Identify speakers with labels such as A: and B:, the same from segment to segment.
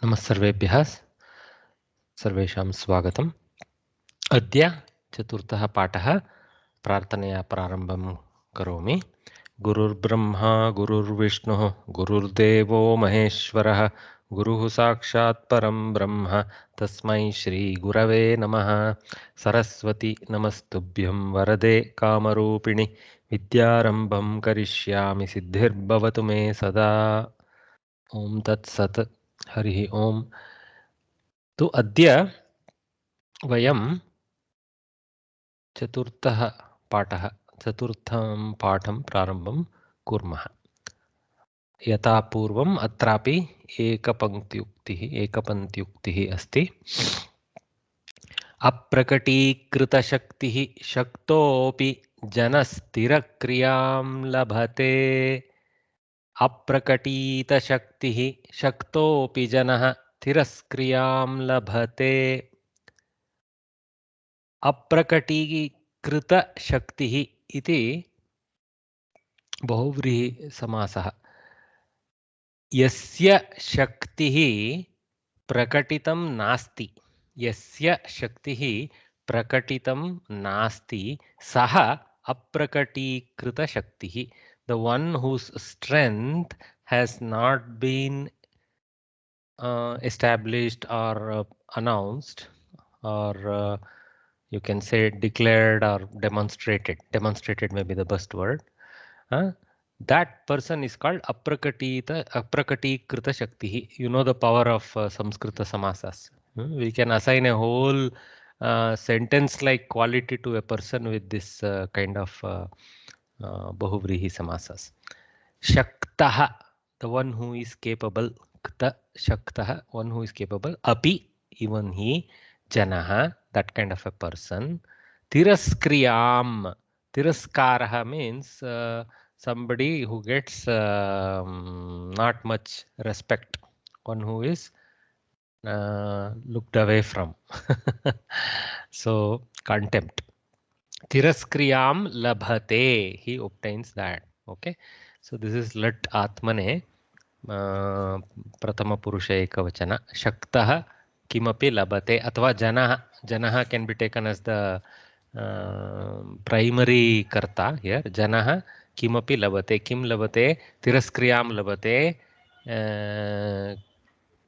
A: नमस्सर्वेभ्यः सर्वेषां स्वागतम्। अद्य चतुर्थः पाठः प्रार्थनया प्रारम्भं करोमि। गुरुर्ब्रह्मा गुरुर्विष्णुः गुरुर्देवो महेश्वरः गुरुः साक्षात् परं ब्रह्म तस्मै श्रीगुरवे नमः। सरस्वती नमस्तुभ्यं वरदे कामरूपिणि विद्यारम्भं करिष्यामि सिद्धिर्भवतु मे सदा। ओम तत्सत्। हरिः ओम। तो अद्य वयं चतुर्थं पाठं प्रारम्भं कुर्मः। यथा पूर्वम् अत्रापि एकपङ्क्त्युक्तिः अस्ति। अप्रकटीकृतशक्तिः शक्तोऽपि जनस्थिरक्रियां लभते। अप्रकटीतशक्तिः शक्तोऽपि जनः स्थिरस्क्रियां लभते। अप्रकटीकृतशक्तिः इति बहुव्रीहि समासः। यस्य शक्तिः प्रकटितं नास्ति, यस्य शक्तिः प्रकटितं नास्ति सः अप्रकटीकृतशक्तिः। The one whose strength has not been established or announced, or you can say declared or demonstrated. Demonstrated may be the best word. That person is called aprakatīkrita shakti. You know the power of Samskrita samasas. We can assign a whole sentence like quality to a person with this kind of bahuvrihi samasas. Shaktah, the one who is capable. Kta shaktah, one who is capable. Api, even he. Janaha, that kind of a person. Tiraskriyam. Tiraskaraha means somebody who gets not much respect, one who is looked away from. So contempt. Tiraskriyam labhate, he obtains that. Okay, so this is lat atmane prathama purusha ekavachana. Shaktah kimapi labhate athva janah. Janah can be taken as the primary karta here. Janah किमपि लभते, किम लभते, तिरस्क्रियां लभते,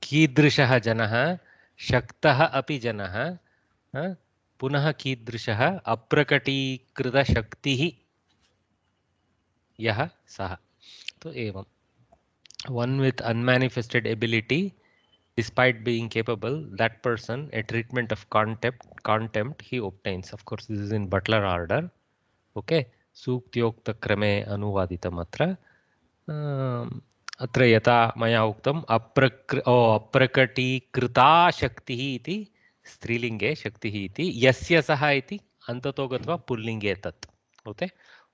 A: कीदृशः जनः, शक्तः अपि जनः, पुनः कीदृशः, अप्रकटीकृतशक्तिः यः सः। तो एवं one with unmanifested ability, despite being capable, that person a treatment of contempt he obtains. Of course, this is in Butler order. Okay, सूक्त्योक्तक्रमे अनुवादितम् अत्र। अत्र यथा मया उक्तम् अप्रकटीकृता शक्तिः इति स्त्रीलिङ्गे शक्तिः इति, यस्य सः इति अन्ततो गत्वा पुल्लिङ्गे तत्।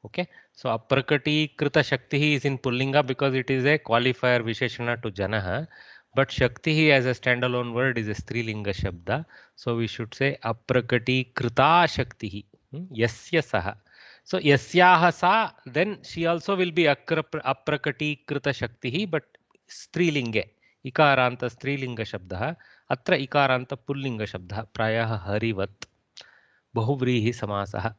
A: Okay, so अप्रकटीकृतशक्तिः is in pullinga because it is a qualifier visheshana to janah, but shakti as a standalone word is a strilinga shabda, so we should say अप्रकटीकृता शक्तिः, यस्य सः. So yasyaha sa, then she also will be aprakatīkrita shaktihi, but strilinge. Ikaranta strilinga shabdah, atra ikaranta pullinga shabdah, prayah harivat. Bahuvrihi samasah.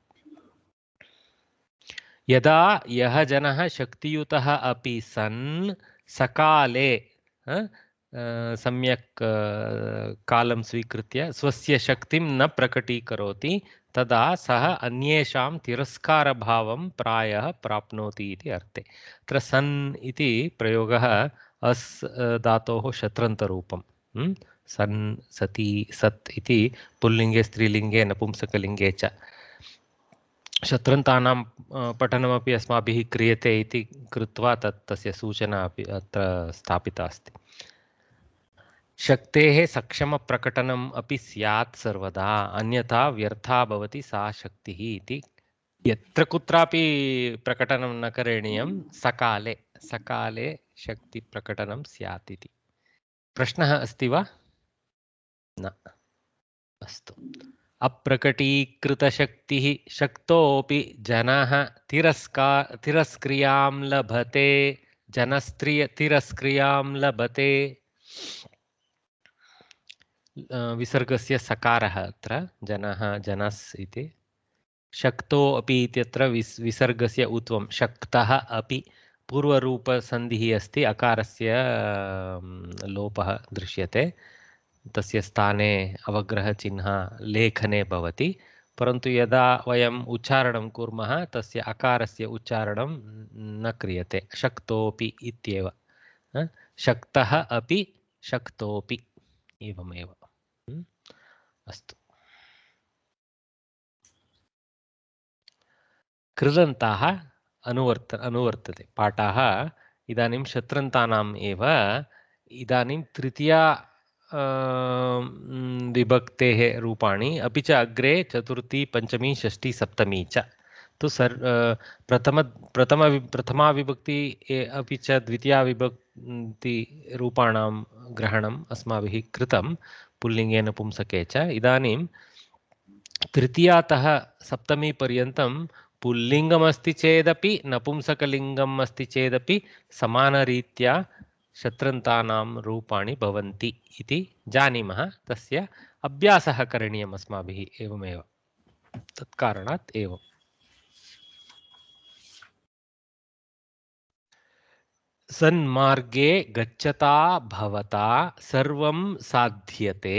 A: Yada yah janah shaktiyutah api san sakale सम्यक् कालं स्वीकृत्य स्वस्य शक्तिं न प्रकटीकरोति तदा सः अन्येषां तिरस्कारभावं प्रायः प्राप्नोति इति अर्थे। अत्र सन् इति प्रयोगः अस् धातोः शत्रन्तरूपं। सन्, सति, सत् इति पुल्लिङ्गे, स्त्रीलिङ्गे, नपुंसकलिङ्गे च। शत्रन्तानां पठनमपि अस्माभिः क्रियते इति कृत्वा तस्य सूचना अपि अत्र स्थापिता अस्ति। शक्तेः सक्षमप्रकटनम् अपि स्यात् सर्वदा, अन्यथा व्यर्था भवति सा शक्तिः इति। यत्र कुत्रापि प्रकटनं न करणीयं, सकाले सकाले शक्तिप्रकटनं स्यात् इति। प्रश्नः अस्ति वा? न। अस्तु। अप्रकटीकृतशक्तिः शक्तोऽपि जनः तिरस्क्रियां लभते, जनस्त्रिय तिरस्क्रियां लभते। विसर्गस्य सकारः अत्र जनः जनस् इति शक्तो अपि इत्यत्र विसर्गस्य उत्वं शक्तः अपि पूर्वरूपसन्धिः अस्ति अकारस्य लोपः दृश्यते तस्य स्थाने अवग्रहचिह्नः लेखने भवति परन्तु यदा वयम् उच्चारणं कुर्मः तस्य अकारस्य उच्चारणं न क्रियते शक्तोपि इत्येव शक्तः अपि शक्तोपि एवमेव अस्तु कृदन्ताः अनुवर्तते पाठाः इदानीं शत्रन्तानाम् एव इदानीं तृतीया विभक्तेः रूपाणि अपि च अग्रे चतुर्थी पञ्चमी षष्ठी सप्तमी च तु प्रथमा विभक्ति अपि च द्वितीया विभक्ति रूपाणां ग्रहणम् अस्माभिः कृतं पुल्लिङ्गे नपुंसके च इदानीं तृतीयातः सप्तमी पर्यन्तं पुल्लिङ्गमस्ति चेदपि नपुंसकलिङ्गम् अस्ति चेदपि समानरीत्या शत्रन्तानां रूपाणि भवन्ति इति जानीमः तस्य अभ्यासः करणीयम् अस्माभिः एवमेव तत्कारणात् एवम् सन्मार्गे गच्छता भवता सर्वं साध्यते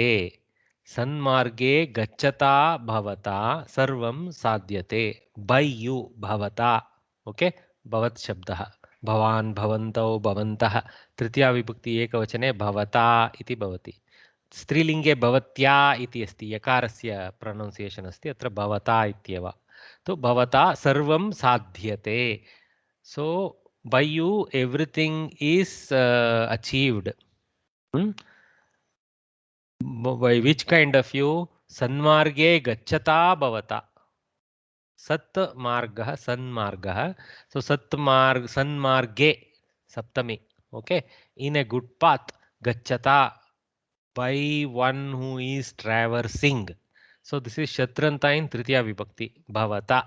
A: सन्मार्गे गच्छता भवता सर्वं साध्यते बै यू भवता ओके भवत् शब्दः भवान् भवन्तौ भवन्तः तृतीया विभक्ति एकवचने भवता इति भवति स्त्रीलिङ्गे भवत्या इति अस्ति यकारस्य प्रोनौन्सियेशन् अस्ति अत्र भवता इत्येव तो भवता सर्वं साध्यते सो by you everything is achieved by which kind of you sanmarge gacchata bhavata sat margah sanmargah so sanmarge saptami okay in a good path gacchata by one who is traversing so this is shatranta in tritiya vibhakti bhavata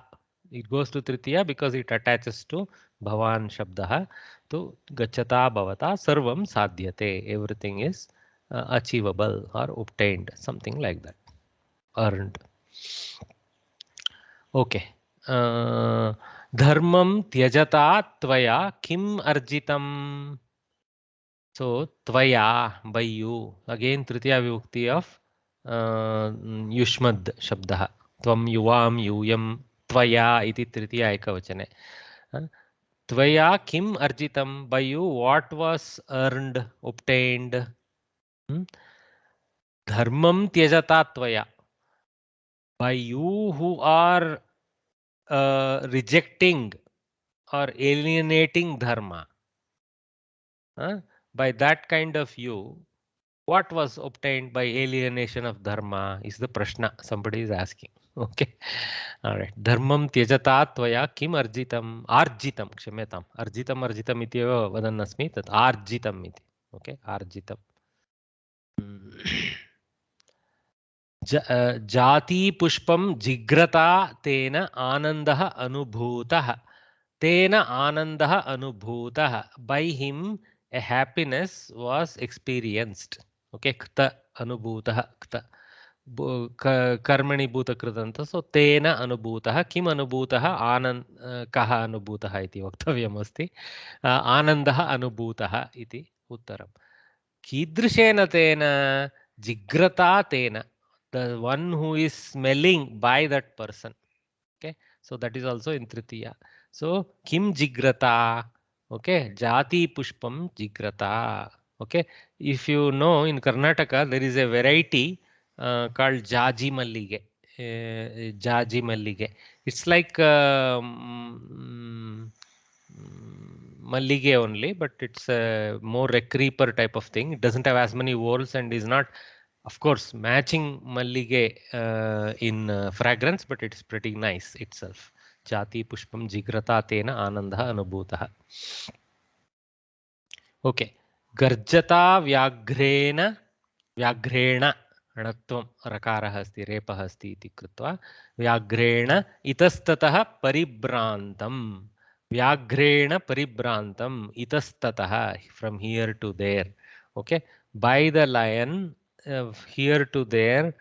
A: it goes to tritiya because it attaches to bhavan shabdah to gacchata bhavata sarvam sadhyate everything is achievable or obtained something like that earned okay dharmam tyajata tvaya kim arjitam so tvaya by you again tritiya vibhakti of युष्मद् शब्दः त्वं युवां यूयं त्वया इति तृतीया एकवचने त्वया किम् अर्जितं by you what was earned obtained धर्मं त्यजता त्वया by you who are rejecting or alienating dharma by that kind of you what was obtained by alienation of dharma is the prashna somebody is asking okay all right dharmam tyajata tvaya kim arjitam kshamyatam arjitam ityeva vadan asmi tat arjitam iti okay arjitam जाति पुष्पम जिग्रता तेन आनंदः अनुभूतः तेन आनंदः अनुभूतः by him a happiness was experienced okay क्त अनुभूतः क्त कर्मणि भूतकृतन्त सो तेन अनुभूतः किम् अनुभूतः कः अनुभूतः इति वक्तव्यमस्ति आनन्दः अनुभूतः इति उत्तरं कीदृशेन तेन जिग्रता तेन the one who is smelling by that person okay so that is also in tritiya so kim jigrata okay jati pushpam jigrata okay if you know in Karnataka there is a variety called jaji mallige jaji mallige it's like mallige only but it's a more a creeper type of thing it doesn't have as many whorls and is not of course matching mallige in fragrance but it's pretty nice itself jati pushpam jigrata tena anandah anubhutah okay garjata व्याघ्रेण णत्वं रकारः अस्ति रेपः अस्ति इति कृत्वा व्याघ्रेण इतस्ततः परिभ्रान्तं व्याघ्रेण परिभ्रान्तं इतस्ततः from here to there okay by the lion here to there,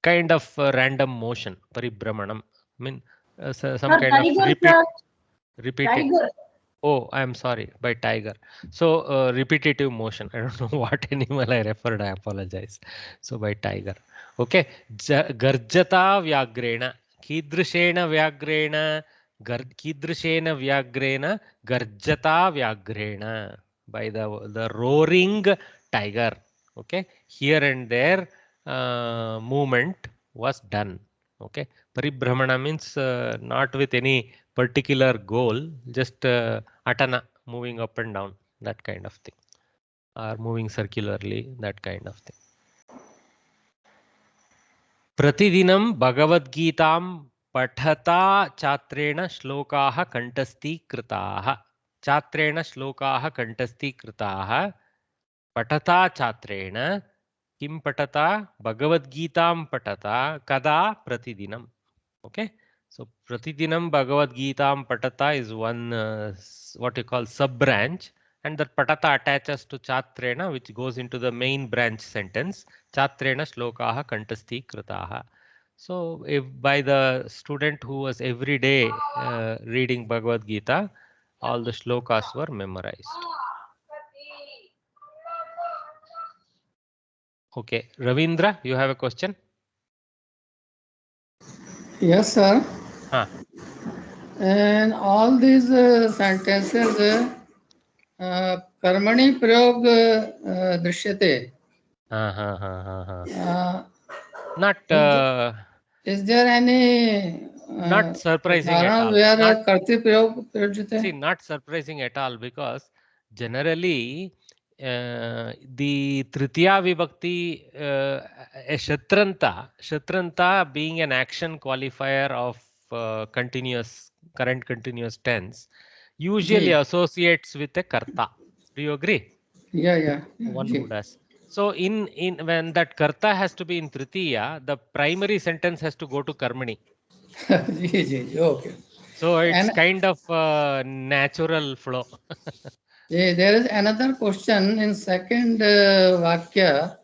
A: kind of random motion, paribhramanam. I mean, some kind of repeated.
B: Tiger.
A: Oh, I'm sorry, by tiger. So repetitive motion. I don't know what animal I referred. I apologize. So by tiger. Okay. Garjata vyagrena. Kidrushena vyagrena. Kidrushena vyagrena. Garjata vyagrena. By the roaring tiger. Okay. Here and there movement was done. Okay. Paribhramana means not with any particular goal, just atana, moving up and down, that kind of thing, or moving circularly, that kind of thing. Pratidinam Bhagavad Gitaam Pathata Chatrena Shlokaha Kantasti Kritaha. Chatrena Shlokaha Kantasti Kritaha. Patata Chatrena Kim Patata Bhagavad Gitaam Patata Kada Pratidinam. Okay. So Pratidinam Bhagavad Gitaam Patata is one what you call sub branch, and that Patata attaches to Chatrena, which goes into the main branch sentence. Chatrena Shlokaha Kantasti Kritaha. So if by the student who was every day reading Bhagavad Gita, all the shlokas were memorized. Okay, Ravindra, you have a question?
B: Yes, sir.
A: Huh.
B: And all these sentences, कर्मणि प्रयोग दृश्यते.
A: Not
B: Is there any
A: not surprising at all.
B: where
A: Not
B: कर्तृ प्रयोग प्रयुज्यते?
A: See, not surprising at all, because generally the Tritiya Vibhakti, a Shatranta being an action qualifier of current continuous tense, usually
B: ji.
A: associates with a Karta. Do you agree?
B: Yeah.
A: One who
B: ji.
A: does. So in when that Karta has to be in Tritiya, the primary sentence has to go to Karmani.
B: Ji. Okay.
A: So it's
B: And
A: kind of natural flow.
B: there is another question in second Vakya.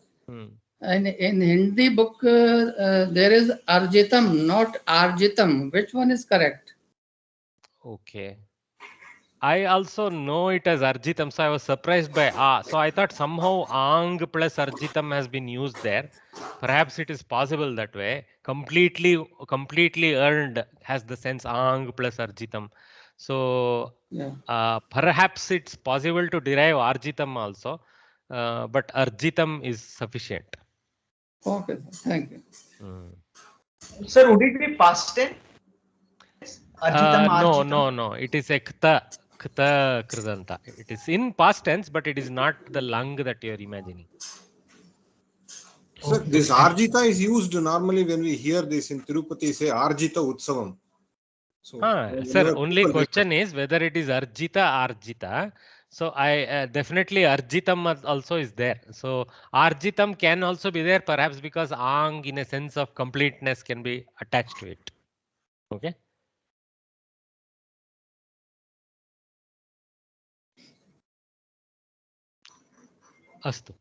B: And in Hindi book, there is Arjitam, not Arjitam. Which one is correct?
A: Okay. I also know it as Arjitam, so I was surprised by So I thought somehow Ang plus Arjitam has been used there. Perhaps it is possible that way. Completely earned has the sense Ang plus Arjitam. So perhaps it's possible to derive Arjitam also, but Arjitam is sufficient.
B: Okay, thank you.
C: Sir, would it be past tense? Arjitam, Arjitam?
A: No. It is a kta kridanta. It is in past tense, but it is not the lung that you are imagining.
D: Sir, this Arjita is used normally when we hear this in Tirupati, say Arjita Utsavam. So,
A: sir, only question is whether it is Arjita. So I definitely Arjitam also is there. So Arjitam can also be there, perhaps because Ang in a sense of completeness can be attached to it. Okay. Astu.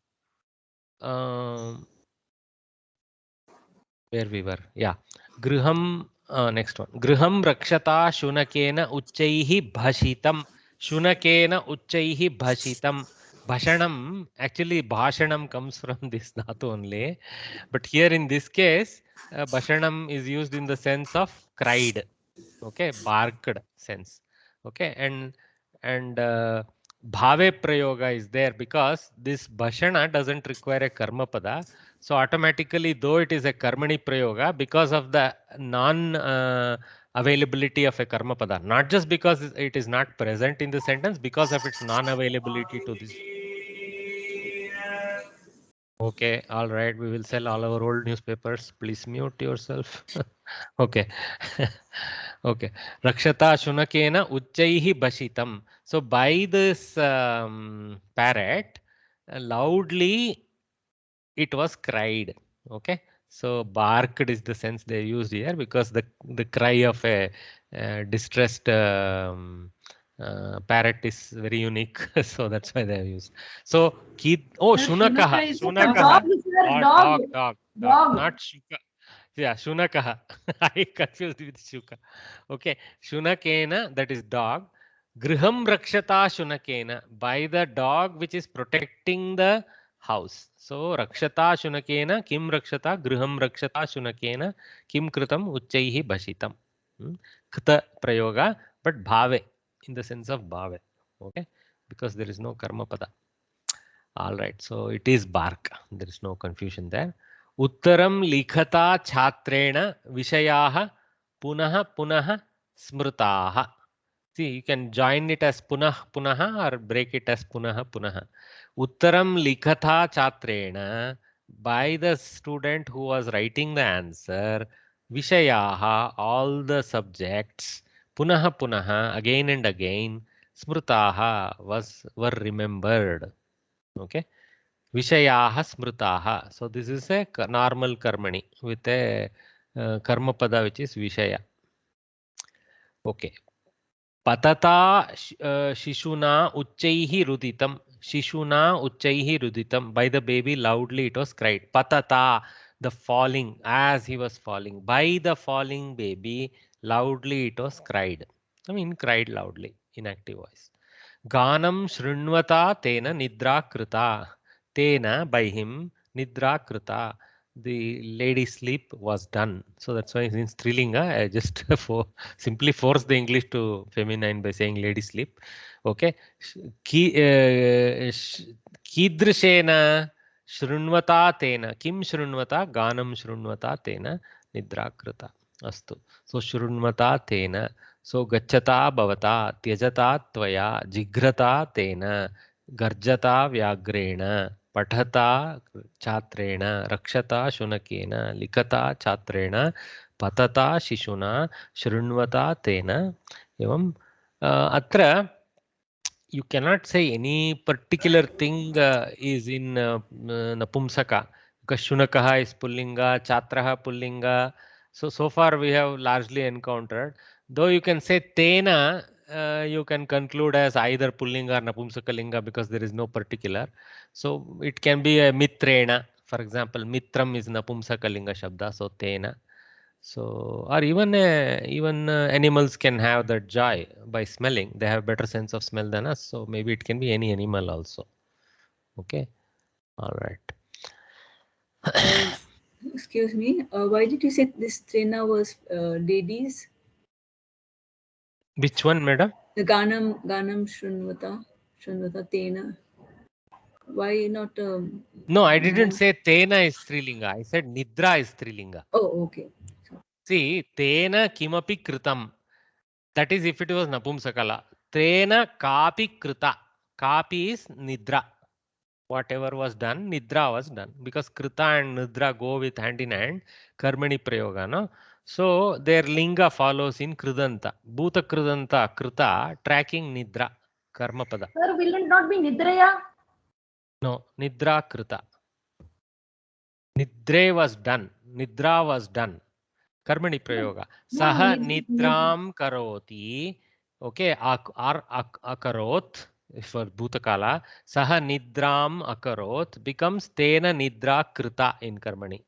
A: Where we were, yeah. Griham, next one. Griham rakshata shunakena uchchaihi bhashitam. Shunakena uchchaihi bhashitam. Bhashanam, actually bhashanam comes from this dhatu only. But here in this case, bhashanam is used in the sense of cried. Okay, barked sense. Okay, and bhave prayoga is there because this bhashana doesn't require a karma pada. So automatically, though it is a karmani prayoga, because of the non availability of a karma pada, not just because it is not present in the sentence, because of its non availability to this. Okay, all right, we will sell all our old newspapers. Please mute yourself. Okay. Okay. Rakshata shunakena uchchaihi bashitam. So by this parrot, loudly it was cried. Okay. So barked is the sense they used here because the cry of a distressed Parrot is very unique, so that's why they have used. So Shunakaha.
E: Dog is a dog. Dog.
A: Not Shuka. Yeah, Shunakaha. I confused with Shuka. Okay, Shunakena, that is dog. Griham Rakshata Shunakena, by the dog which is protecting the house. So Rakshata Shunakena, Kim Rakshata, Griham Rakshata Shunakena, Kim Kritam Uchchaihi Bhashitam. Kta Prayoga, but Bhave, in the sense of Bhave. Okay, because there is no Karma Pada. All right, so it is bark. There is no confusion there. Uttaram likhata chhatrena vishayaha punah punah smrutaha. See, you can join it as punah punah or break it as punah punah. Uttaram likhata chatrena, by the student who was writing the answer, vishayaha, all the subjects, punah punah, again and again, smrutaha, were remembered. Okay, vishayaha smrutaha. So this is a normal karmani with a karma pada which is vishaya. Okay. Patata shishuna uchchaihi ruditam. Shishuna uchchaihi ruditam. By the baby loudly it was cried. Patata, the falling, as he was falling. By the falling baby loudly it was cried. I mean cried loudly in active voice. Ganam shrunvata tena nidra krita. Tena, by him, nidra krita. The lady sleep was done. So that's why in Strilinga, I just simply force the English to feminine by saying lady sleep. Okay. Kidrishena shrunvata tena. Kim shrunvata? Ganam shrunvata tena nidra krita. Astu. So shrunvata tena. So gacchata bhavata, tyajata tvaya, jigrata tena, garjata vyagrena, pathata chatrena, rakshata shunakena, likata chatrena, patata shishuna, shrunvata tena. Evam atra you cannot say any particular thing is in napumsaka, because shunakaha is pullinga, chatraha pullinga. So far we have largely encountered. Though you can say tena, you can conclude as either pullinga or napumsakalinga because there is no particular. So it can be a mitrena. For example, mitram is napumsakalinga shabda, so tena. So, or even animals can have that joy by smelling. They have better sense of smell than us. So maybe it can be any animal also. Okay. All right.
E: Excuse me. Why did you say this trena was ladies?
A: Which one, madam?
E: The Ganam Shrunvata Tena. Why not?
A: No, I didn't say Tena is Strilinga. I said Nidra is Strilinga.
E: Oh, okay.
A: See, Tena kimapi kritam. That is if it was Napumsakala. Tena kapi krita. Kapi is Nidra. Whatever was done, Nidra was done. Because Krita and Nidra go with hand in hand. Karmani Prayoga, no? So their linga follows in Kridanta. Bhuta Kridanta, Krita, tracking Nidra. Karma pada.
E: Sir, will it not be Nidraya?
A: No, Nidra Krita. Nidre was done. Nidra was done. Karmani Prayoga. Saha Nidram Karoti. Okay, Akarot. For Bhutakala, Saha Nidram Akarot becomes Tena Nidra Krita in Karmani.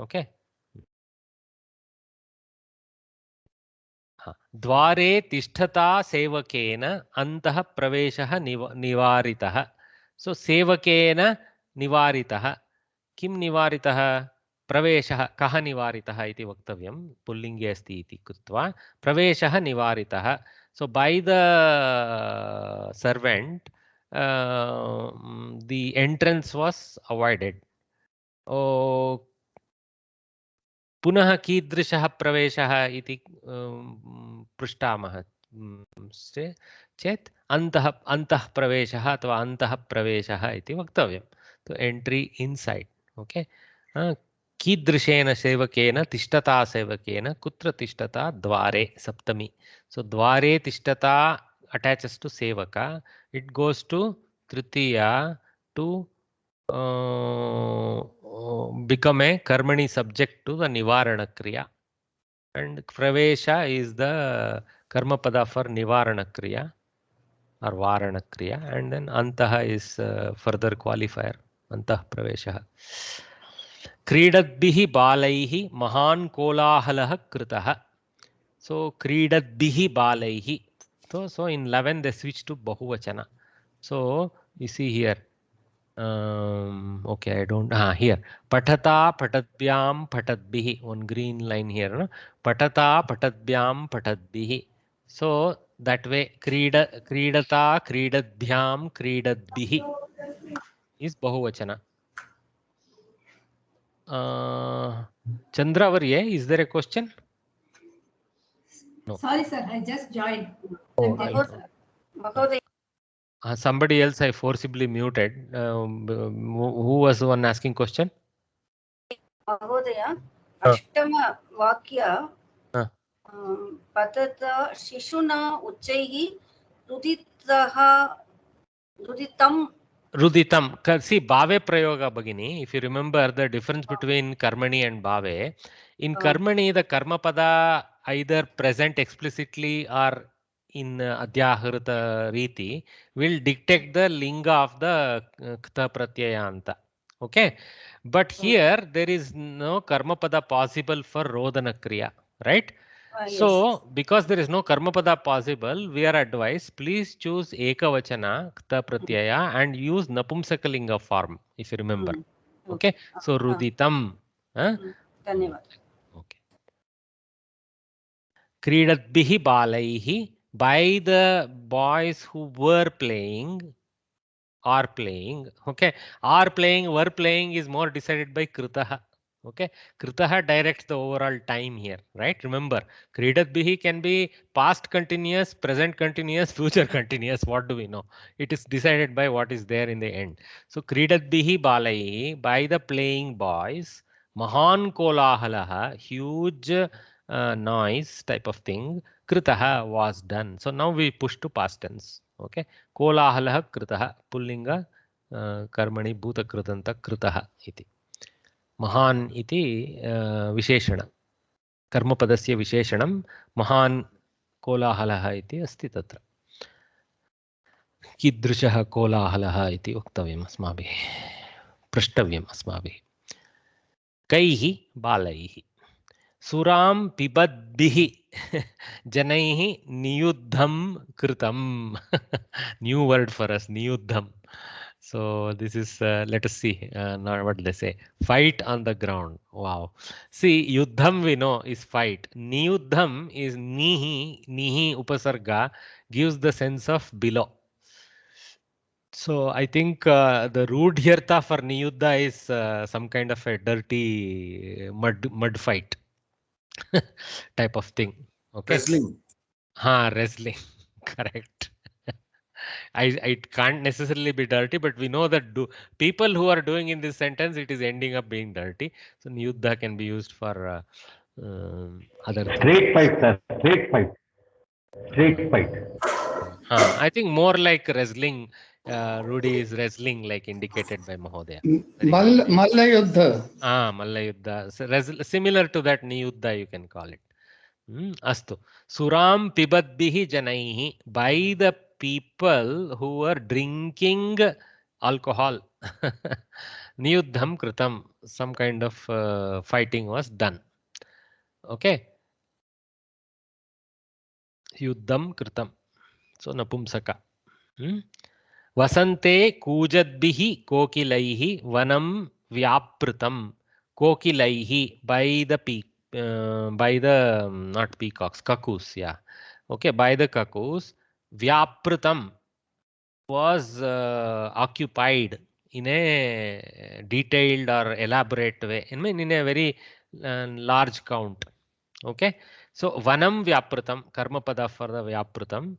A: Okay. Dware Tishtata Sevakena Antah Praveshaha Nivaritaha. So Sevakena Nivaritaha. Kim Nivaritaha? Praveshaha Kaha Nivaritaha iti Vaktavyam. Pullinge asti iti Kutva. Praveshaha Nivaritaha. So by the servant, the entrance was avoided. Oh, पुनः कीदृशः प्रवेशः इति पृष्टामः चेत् अन्तः प्रवेशः अथवा अन्तः प्रवेशः इति वक्तव्यं. तो एंट्री इनसाइड. ओके. कीदृशेन सेवकेन तिष्ठता सेवकेन कुत्र तिष्ठता द्वारे सप्तमी. सो द्वारे तिष्ठता attaches to sevaka. It goes to tritiya to become a karmani subject to the nivarana kriya, and pravesha is the Karma pada for Nivarana Kriya or Varana Kriya, and then Antah is further qualifier, Antah Pravesha. Kridadbihi balaihi mahan kolahalah kritaha. So Kridadbihi balaihi. So in 11 they switch to Bahuvachana. So you see here. Okay, I don't. Here. Patata patadbyam patadbihi. One green line here. No? Patata patadbyam patadbihi. So that way, kridata kridadbyam kridadbihi is Bahuvachana. Chandravarye, is there a question? No.
F: Sorry, sir. I just joined.
A: Somebody else I forcibly muted. Who was the one asking question?
G: Mahodaya, Ashtama Vakya
A: Uh.
G: Patata Shishuna Uchaihi Ruditaha Ruditam.
A: Ruditam. See, Bhave Prayoga Bhagini, if you remember the difference between Karmani and Bhave, in Karmani, the Karma Pada either present explicitly or in Adhyaharita Riti will dictate the linga of the Kta Pratyayanta. Okay? But here there is no Karma Pada possible for Rodana Kriya, right? So,
G: Yes.
A: because there is no karma pada possible, we are advised, please choose ekavachana, kta pratyaya, and use napumsakalinga form, if you remember. Okay. So, ruditam.
G: Dhanyavad.
A: Okay. Kridadbihi balaihi, by the boys who were playing, are playing. Okay. Are playing, were playing is more decided by kritaha. Okay, kritaha directs the overall time here, right? Remember, kridat bihi can be past continuous, present continuous, future continuous. What do we know? It is decided by what is there in the end. So kridat bihi balai, by the playing boys, mahan kolahalaha, huge noise type of thing, kritaha was done. So now we push to past tense. Okay, kolahalaha kritaha, pullinga karmani bhuta kritanta kritaha iti. महान् इति विशेषण कर्मपदस्य विशेषणं महान् कोलाहलः इति अस्ति तत्र कीदृशः कोलाहलः इति वक्तव्यम् अस्माभिः प्रष्टव्यम् अस्माभिः कैः बालैः सुरां पिबद्भिः जनैः नियुद्धं कृतं न्यू वर्ड फॉर अस नियुद्धं. So this is, let us see, now what they say, fight on the ground. Wow. See, yuddham we know is fight. Niyuddham is nihi upasarga gives the sense of below. So I think the rudhyartha for niyuddha is some kind of a dirty mud fight type of thing. Okay.
D: Wrestling.
A: Wrestling. Correct. It can't necessarily be dirty, but we know that people who are doing in this sentence, it is ending up being dirty. So Niyuddha can be used for other things.
H: Straight fight, sir. Straight fight. Straight fight.
A: I think more like wrestling. Rudy is wrestling, like indicated by Mahodaya.
B: Malla Yuddha.
A: Malla Yuddha. So, similar to that Niyuddha, you can call it. Astu. Suram pibadbihi janaihi, by the people who were drinking alcohol. Niyuddham kritam, some kind of fighting was done. Okay. Yuddham kritam. So napumsaka. Vasante kujadbihi kokilaihi vanam vyapritam. Kokilaihi, by the people. By the not peacocks, cuckoos, yeah. Okay, by the cuckoos, Vyapritam was occupied in a detailed or elaborate way. I mean, in a very large count. Okay, so Vanam Vyapritam, Karma Pada for the Vyapritam,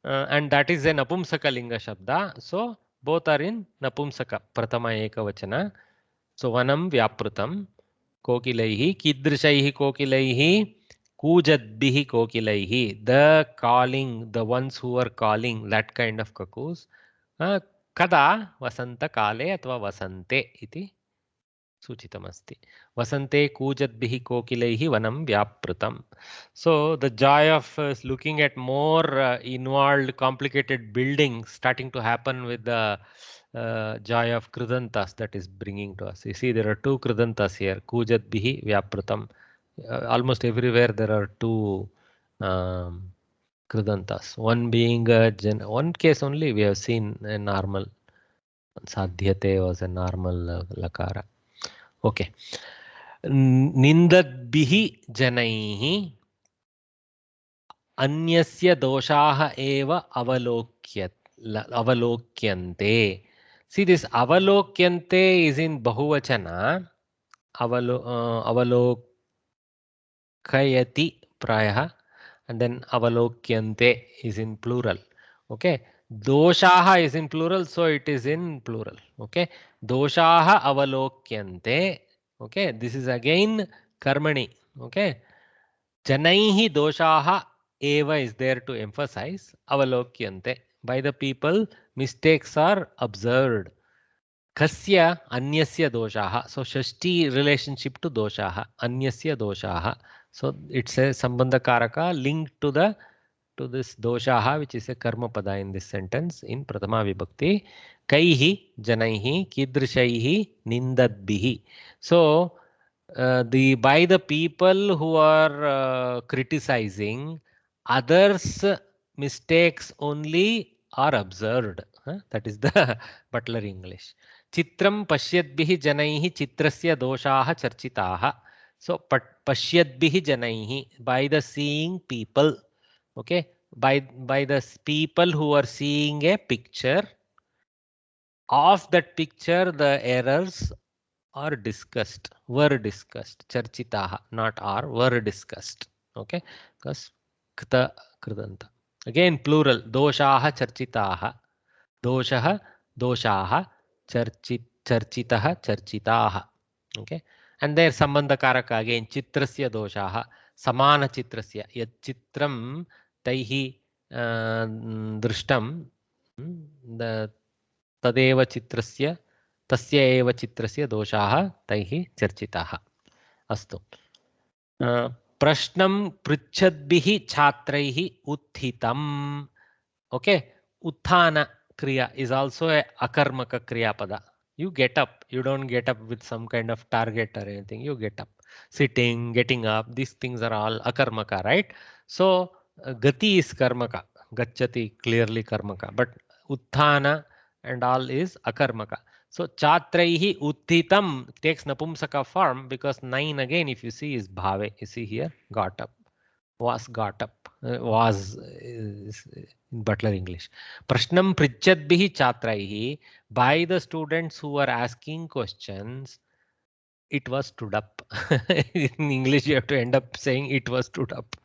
A: and that is a Napumsaka Linga Shabda. So both are in Napumsaka, Pratama Eka Vachana. So Vanam Vyapritam. Kokilaihi, kidrishaihi kokilaihi, kujadbihi kokilaihi, the calling, the ones who are calling, that kind of cuckoos. Kada vasanta kale athva vasante iti सूचितमस्ति वसन्ते कूजद्भिः कोकिलैः वनं व्यापृतम्. So the joy of looking at more involved complicated buildings starting to happen with the joy of kridantas that is bringing to us. You see there are two kridantas here, kujadbihi vyaprutam. Almost everywhere there are two kridantas, one being one case only we have seen a normal sadhyate was a normal lakara. Okay. निन्दद्भिः जनैः अन्यस्य दोषाः एव अवलोक्यन्ते. See, this avalokyante is in bahuvachana. Avalokayati prayah, and then avalokyante is in plural. Okay. Doshaha is in plural, so it is in plural. Okay. Doshaha avalokyante. Okay, this is again karmani. Okay, janaihi doshaha eva is there to emphasize avalokyante. By the people, mistakes are observed. Kasya anyasya doshaha. So shashti relationship to doshaha. Anyasya doshaha. So it's a sambandha karaka linked to this doshaha, which is a karma pada in this sentence in prathama vibhakti. Kaihi janaihi kidrishaihi nindadbihi. So by the people who are criticizing, others' mistakes only are observed. That is the Butler English. Chitram pashyadbihi janaihi chitrasya doshaha charchitaha. So pashyadbihi janaihi, by the seeing people. Okay, by the people who are seeing a picture, of that picture the errors are discussed, were discussed. Charchitaha, not are, were discussed. Okay, because kta kridanta. Again plural. Doshaha charchitaha. Doshaha doshaha charchitaha charchitaha. Okay, and there sambandha karaka again. Chitrasya doshaha. Samana chitrasya. Yad chitram taihi drishtam. The तदेव चित्रस्य तस्य एव चित्रस्य दोषाः तैः चर्चिताः. अस्तु. प्रश्नं पृच्छद्भिः छात्रैः उत्थितम्. Okay, उत्थान kriya is also a akarmaka kriya pada. You get up, you don't get up with some kind of target or anything. You get up, sitting, getting up, these things are all akarmaka, right? So gati is karmaka, gachati clearly karmaka, but utthana and all is akarmaka. So chatraihi uthitam takes napumsaka form because 9 again, if you see, is bhave. You see here, got up, was got up, was in Butler English. Prashnam pritchadbihi chatraihi, by the students who were asking questions, it was stood up. In English, you have to end up saying it was stood up.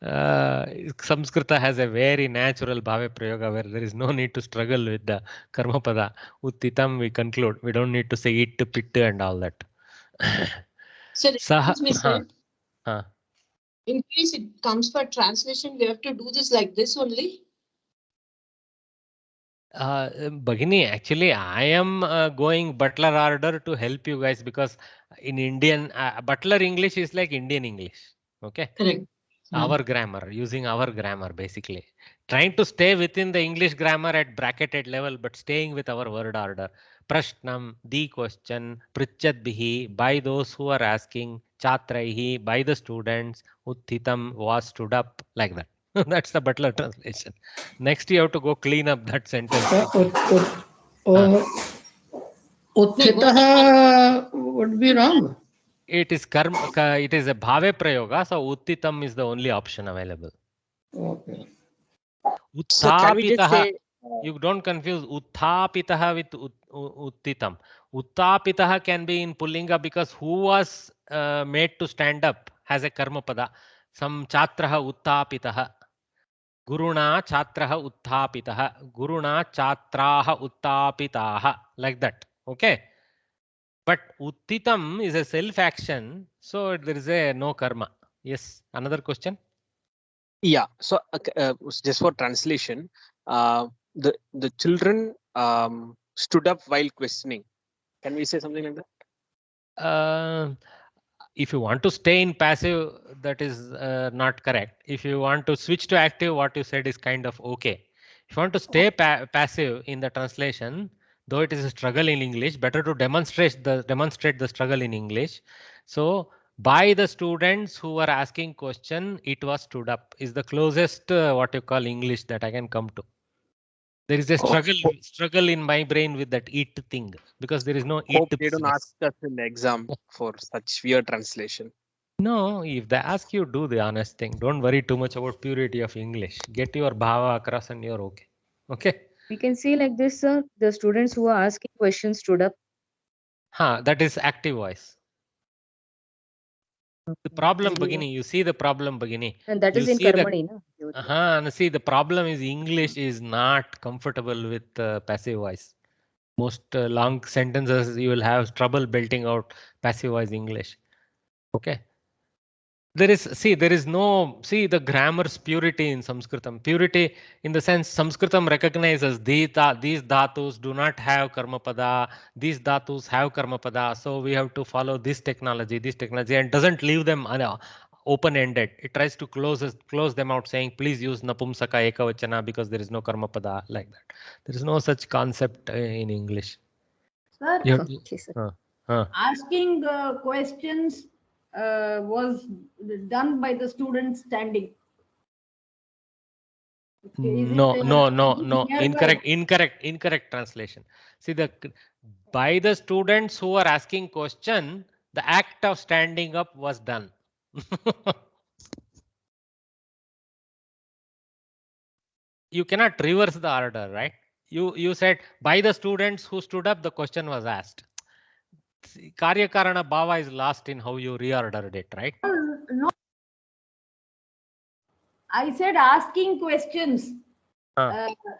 A: Samskrita has a very natural bhave prayoga where there is no need to struggle with the karma pada. Uttitam, we conclude. We don't need to say it, pit, and all that.
F: Sir, excuse me, sir. In case it comes for translation, we have to do this like this only.
A: Bhagini, actually, I am going Butler order to help you guys because in Indian, Butler English is like Indian English. Okay.
F: Correct.
A: Our grammar, using our grammar, basically. Trying to stay within the English grammar at bracketed level, but staying with our word order. Prashnam, the question, Pritchadbihi, by those who are asking, Chatraihi, by the students, Uthitam, was stood up, like that. That's the Butler translation. Next, you have to go clean up that sentence.
B: Uthitaha would be wrong.
A: It is karma. It is a bhave prayoga, so uttitam is the only option available.
B: Okay.
A: Uthapitaha. You don't confuse uthapitaha with uttitam. Uthapitaha can be in pullinga because who was made to stand up has a karma pada. Some chatraha uthapitaha. Guruna chatraha uthapitaha. Guruna chatraha uthapitaha. Like that. Okay. But uttitam is a self-action, so there is a no karma. Yes, another question?
I: Yeah, so just for translation, the children stood up while questioning. Can we say something like that?
A: If you want to stay in passive, that is not correct. If you want to switch to active, what you said is kind of okay. If you want to stay passive in the translation, though it is a struggle in English, better to demonstrate the struggle in English. So by the students who were asking question, it was stood up is the closest what you call English that I can come to. There is a struggle in my brain with that it thing because there is no it.
I: Hope they don't ask us in exam for such weird translation.
A: No, if they ask you, do the honest thing. Don't worry too much about purity of English. Get your bhava across and you're okay. Okay.
J: We can say like this, sir. The students who are asking questions stood up.
A: That is active voice. The problem beginning, you see the problem beginning.
J: And that is in Karmani, no?
A: See, the problem is English is not comfortable with passive voice. Most long sentences, you will have trouble belting out passive voice English. Okay. There is the grammar's purity in Sanskritam. Purity in the sense Sanskritam recognizes these dhatus do not have karma pada, these dhatus have karma pada. So we have to follow this technology, and doesn't leave them open-ended. It tries to close them out, saying please use napumsaka ekavachana because there is no karma pada like that. There is no such concept in English.
G: Sir, asking questions was done by the students standing. Okay,
A: no. Incorrect translation. See, by the students who are asking question, the act of standing up was done. You cannot reverse the order, right? You said by the students who stood up, the question was asked. Karya Karana Bhava is lost in how you reordered it, right?
G: No. I said asking questions.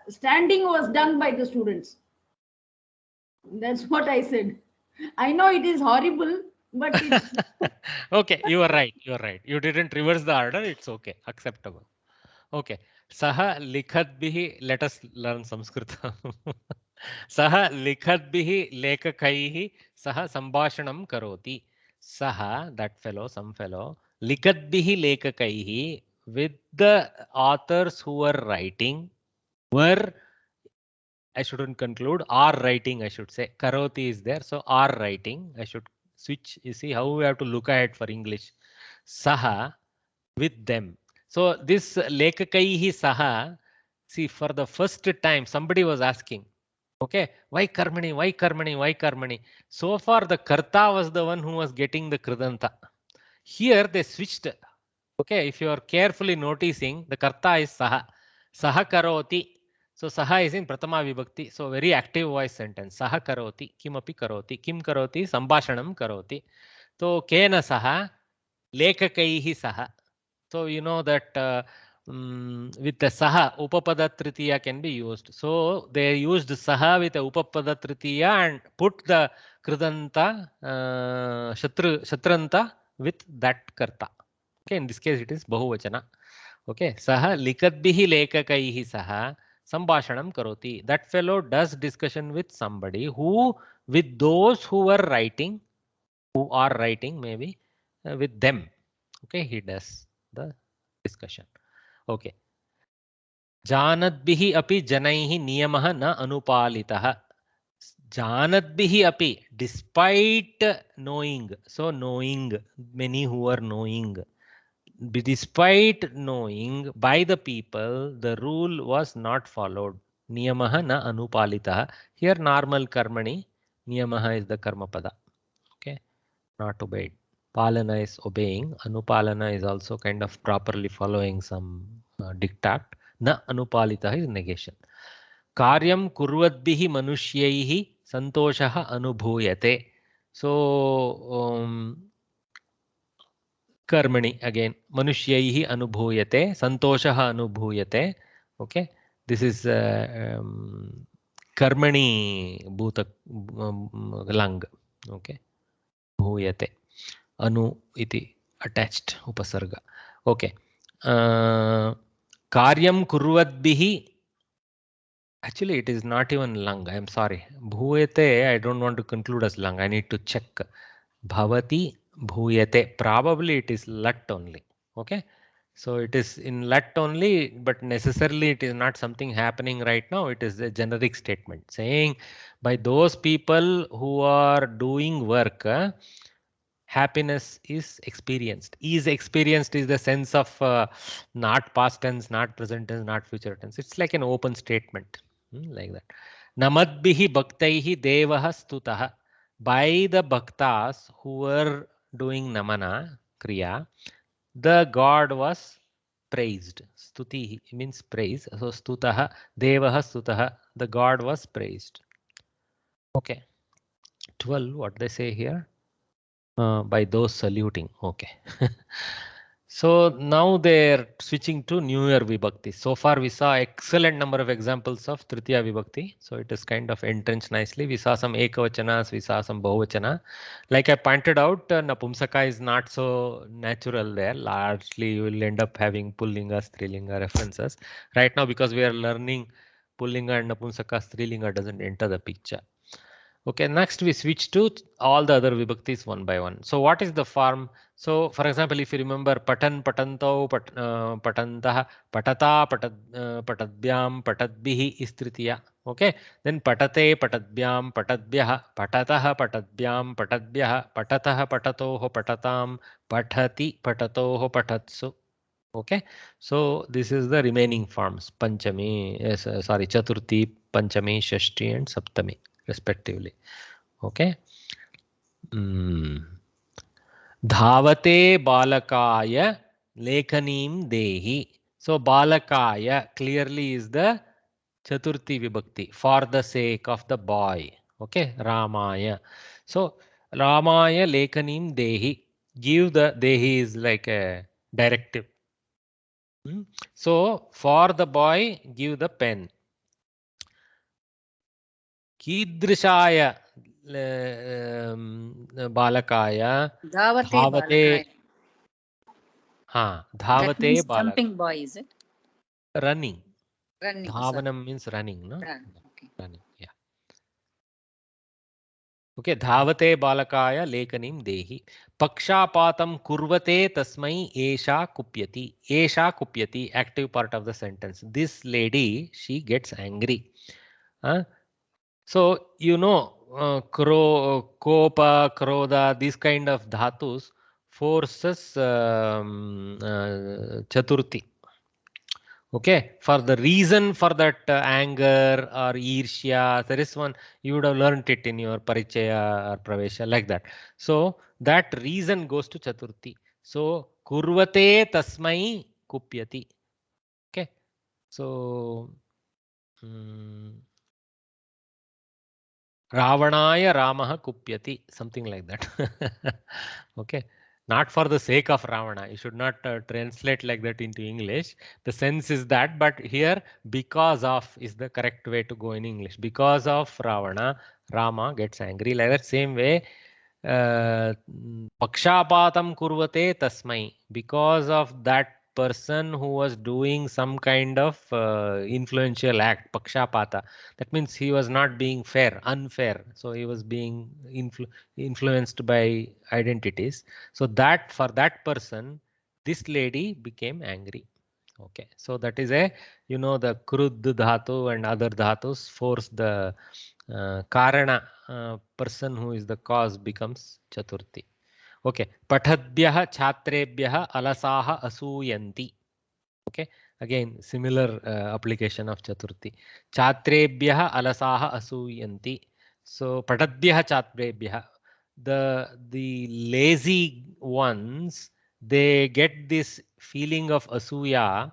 G: Standing was done by the students. That's what I said. I know it is horrible, but it's
A: okay, you are right. You didn't reverse the order. It's okay. Acceptable. Okay. Saha likhatbihi. Let us learn Sanskrit. Saha likhatbihi lekakaihi saha sambhashanam karoti. Saha, that fellow, some fellow, likhatbihi lekakaihi, with the authors who were writing, I shouldn't conclude, are writing, I should say. Karoti is there, so are writing. I should switch. You see how we have to look at it for English. Saha, with them. So this lekakaihi saha, see, for the first time somebody was asking, okay, why karmani? So far the karta was the one who was getting the kridanta. Here they switched. Okay, if you are carefully noticing, the karta is saha. Saha karoti. So saha is in pratama vibhakti. So very active voice sentence. Saha karoti, kimapi karoti, kim karoti, sambhashanam karoti. So kena saha, lekakaihi saha. So you know that with the saha, upapada tritiya can be used. So they used saha with the upapada tritiya and put the kridanta, shatranta with that karta. Okay, in this case it is bahuvachana. Okay, saha likadbihi lekakaihi saha sambhashanam karoti. That fellow does discussion with somebody who, with those who are writing maybe, with them. Okay, he does the discussion. Okay. Janadbihi api janaihi niyamah na anupalitah. Janadbihi api, despite knowing. So knowing, many who are knowing. Despite knowing by the people, the rule was not followed. Niyamah na anupalitah. Here normal karmani, niyamah is the karma pada. Okay, not obeyed. Palana is obeying. Anupalana is also kind of properly following some diktat. Na anupalita is negation. Karyam kurvadbihi manushyaihi santoshaha anubhuyate. So karmani again. Manushyaihi anubhuyate. Santoshaha anubhuyate. Okay. This is karmani bhuta lang. Okay. Bhuyate. Anu iti attached upasarga. Okay. Karyam kurvadbihi. Actually, it is not even lang. I am sorry. Bhuyate, I don't want to conclude as lang. I need to check. Bhavati bhuyate. Probably it is lat only. Okay. So it is in lat only, but necessarily it is not something happening right now. It is a generic statement saying by those people who are doing work, happiness is experienced. Is experienced is the sense of not past tense, not present tense, not future tense. It's like an open statement, like that. Namadbihi bhaktaihi devah stutah. By the bhaktas who were doing namana kriya, the god was praised. Stuti means praise. So stutah, devah stutah, the god was praised. Okay. 12, what they say here? By those saluting. Okay. So now they're switching to newer vibhakti. So far we saw excellent number of examples of Tritiya vibhakti. So it is kind of entrenched nicely. We saw some ekavachanas, we saw some bahuvachana. Like I pointed out, Napumsaka is not so natural there. Largely you will end up having Pullinga, Strilinga references. Right now because we are learning Pullinga and Napumsaka, Strilinga doesn't enter the picture. Okay, next we switch to all the other vibhaktis one by one. So what is the form? So for example, if you remember patan, patanto, patantah, patata, patadbyam, patadbihi is tritiya. Okay, then patate, patadbyam, patadbyah, patatah, patadbyam, patadbyah, patatah, patatoh, patatam, pathati, patatoh, patatsu. Okay, so this is the remaining forms, panchami, sorry, chaturthi, panchami, shashti and saptami respectively. Okay. Dhavate balakaya lekhanim dehi. So balakaya clearly is the chaturthi vibhakti, for the sake of the boy. Okay, Ramaya. So Ramaya lekhanim dehi. Give the dehi is like a directive. So for the boy, give the pen. Kidrishaya balakaya dhavate. Dhavate balakaya.
K: Jumping boy, is it?
A: Running.
K: Running.
A: Dhavanam means running, no?
K: Okay.
A: Running, yeah. Okay, dhavate balakaya lekanim dehi. Pakshapatam kurvate tasmai esha kupyati. Esha kupyati, active part of the sentence. This lady, she gets angry. So, you know, kopa, krodha, these kind of dhatus forces chaturthi. Okay, for the reason for that anger or irshya, there is one, you would have learned it in your parichaya or pravesha, like that. So that reason goes to chaturthi. So kurvate tasmai kupyati. Okay, so Ravanaya Ramaha kupyati, something like that. Okay, not for the sake of Ravana. You should not translate like that into English. The sense is that, but here because of is the correct way to go in English. Because of Ravana, Rama gets angry. Like that same way, pakshapatam kurvate tasmai. Because of that person who was doing some kind of influential act, pakshapata. That means he was not being fair, unfair. So he was being influenced by identities. So that for that person, this lady became angry. Okay, so that is a, you know, the krud dhatu and other dhatus force the karana, person who is the cause becomes chaturthi. Okay, patadbyah chatrebhyah alasaha asuyanti. Okay, again similar application of chaturthi. Chatrebhyah alasaha asuyanti. So patadbyah chatrebhyah, the lazy ones, they get this feeling of asuya,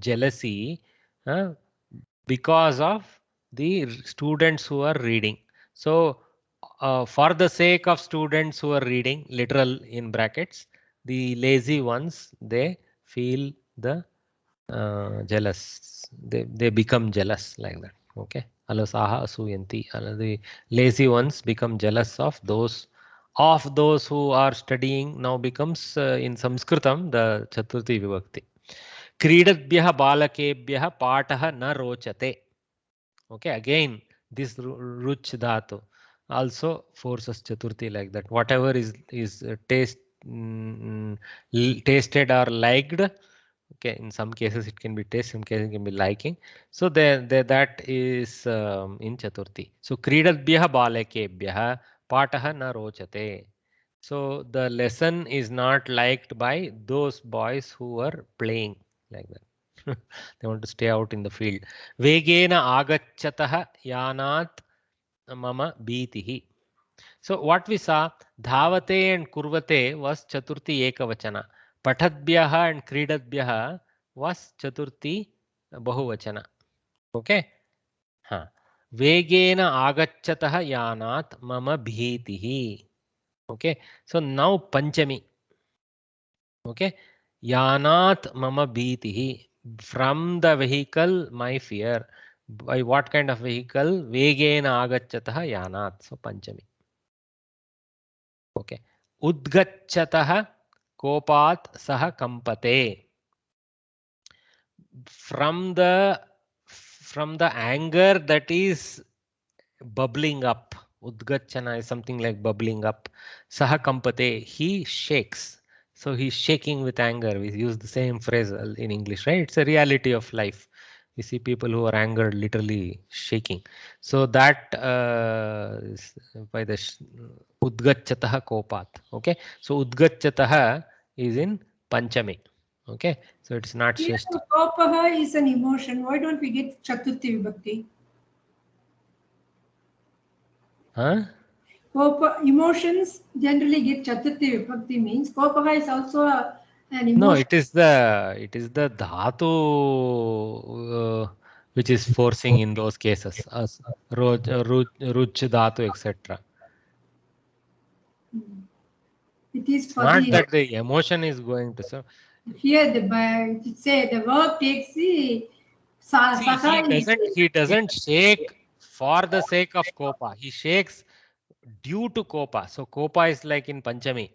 A: jealousy, because of the students who are reading. So for the sake of students who are reading, literal in brackets, the lazy ones, they feel the jealous. They become jealous like that. Okay. Alasaha asuyanti. The lazy ones become jealous of those who are studying. Now becomes in Sanskritam the Chaturthi Vibhakti. Kridadbyah balakebhyah patah na rochate. Okay, again this ruch dhatu. also forces Chaturthi like that. Whatever is tasted or liked. Okay, in some cases it can be taste, some cases it can be liking. So that is in Chaturthi. So Kridadbhyah balakebhyah patah na rochate. So the lesson is not liked by those boys who are playing like that. They want to stay out in the field. Vegena agachatah yanat mama bhitihi. So what we saw, dhavate and kurvate was Chaturthi ekavachana. Patadbhyah and kridadbhyah was Chaturthi bahuvachana. Okay. Huh. Vegena agachatah yanat mama bhitihi. Okay. So now Panchami. Okay. Yanat mama bhitihi. From the vehicle, my fear. By what kind of vehicle? Vegena agachatah yanat. So Panchami. Okay. Udgachatah kopat sah kampate. From the anger that is bubbling up. Udgachana is something like bubbling up. Sah kampate. He shakes. So he's shaking with anger. We use the same phrase in English, right? It's a reality of life. We see people who are angered literally shaking. So that is by the Udgachatah kopat. Okay. So Udgachatah is in Panchami. Okay. So it's not
K: Here,
A: Sheshti.
K: Kopaha is an emotion. Why don't we get Chaturthi Vibhakti?
A: Huh?
K: Emotions generally get Chaturthi Vibhakti means Kopaha is also an emotion.
A: No, it is the dhatu which is forcing in those cases. As ruch dhatu, etc.
K: It is for
A: Not
K: the,
A: that the emotion is going to. So
K: here the verb takes the
A: he doesn't shake for the sake of kopa. He shakes due to kopa. So kopa is like in Panchami.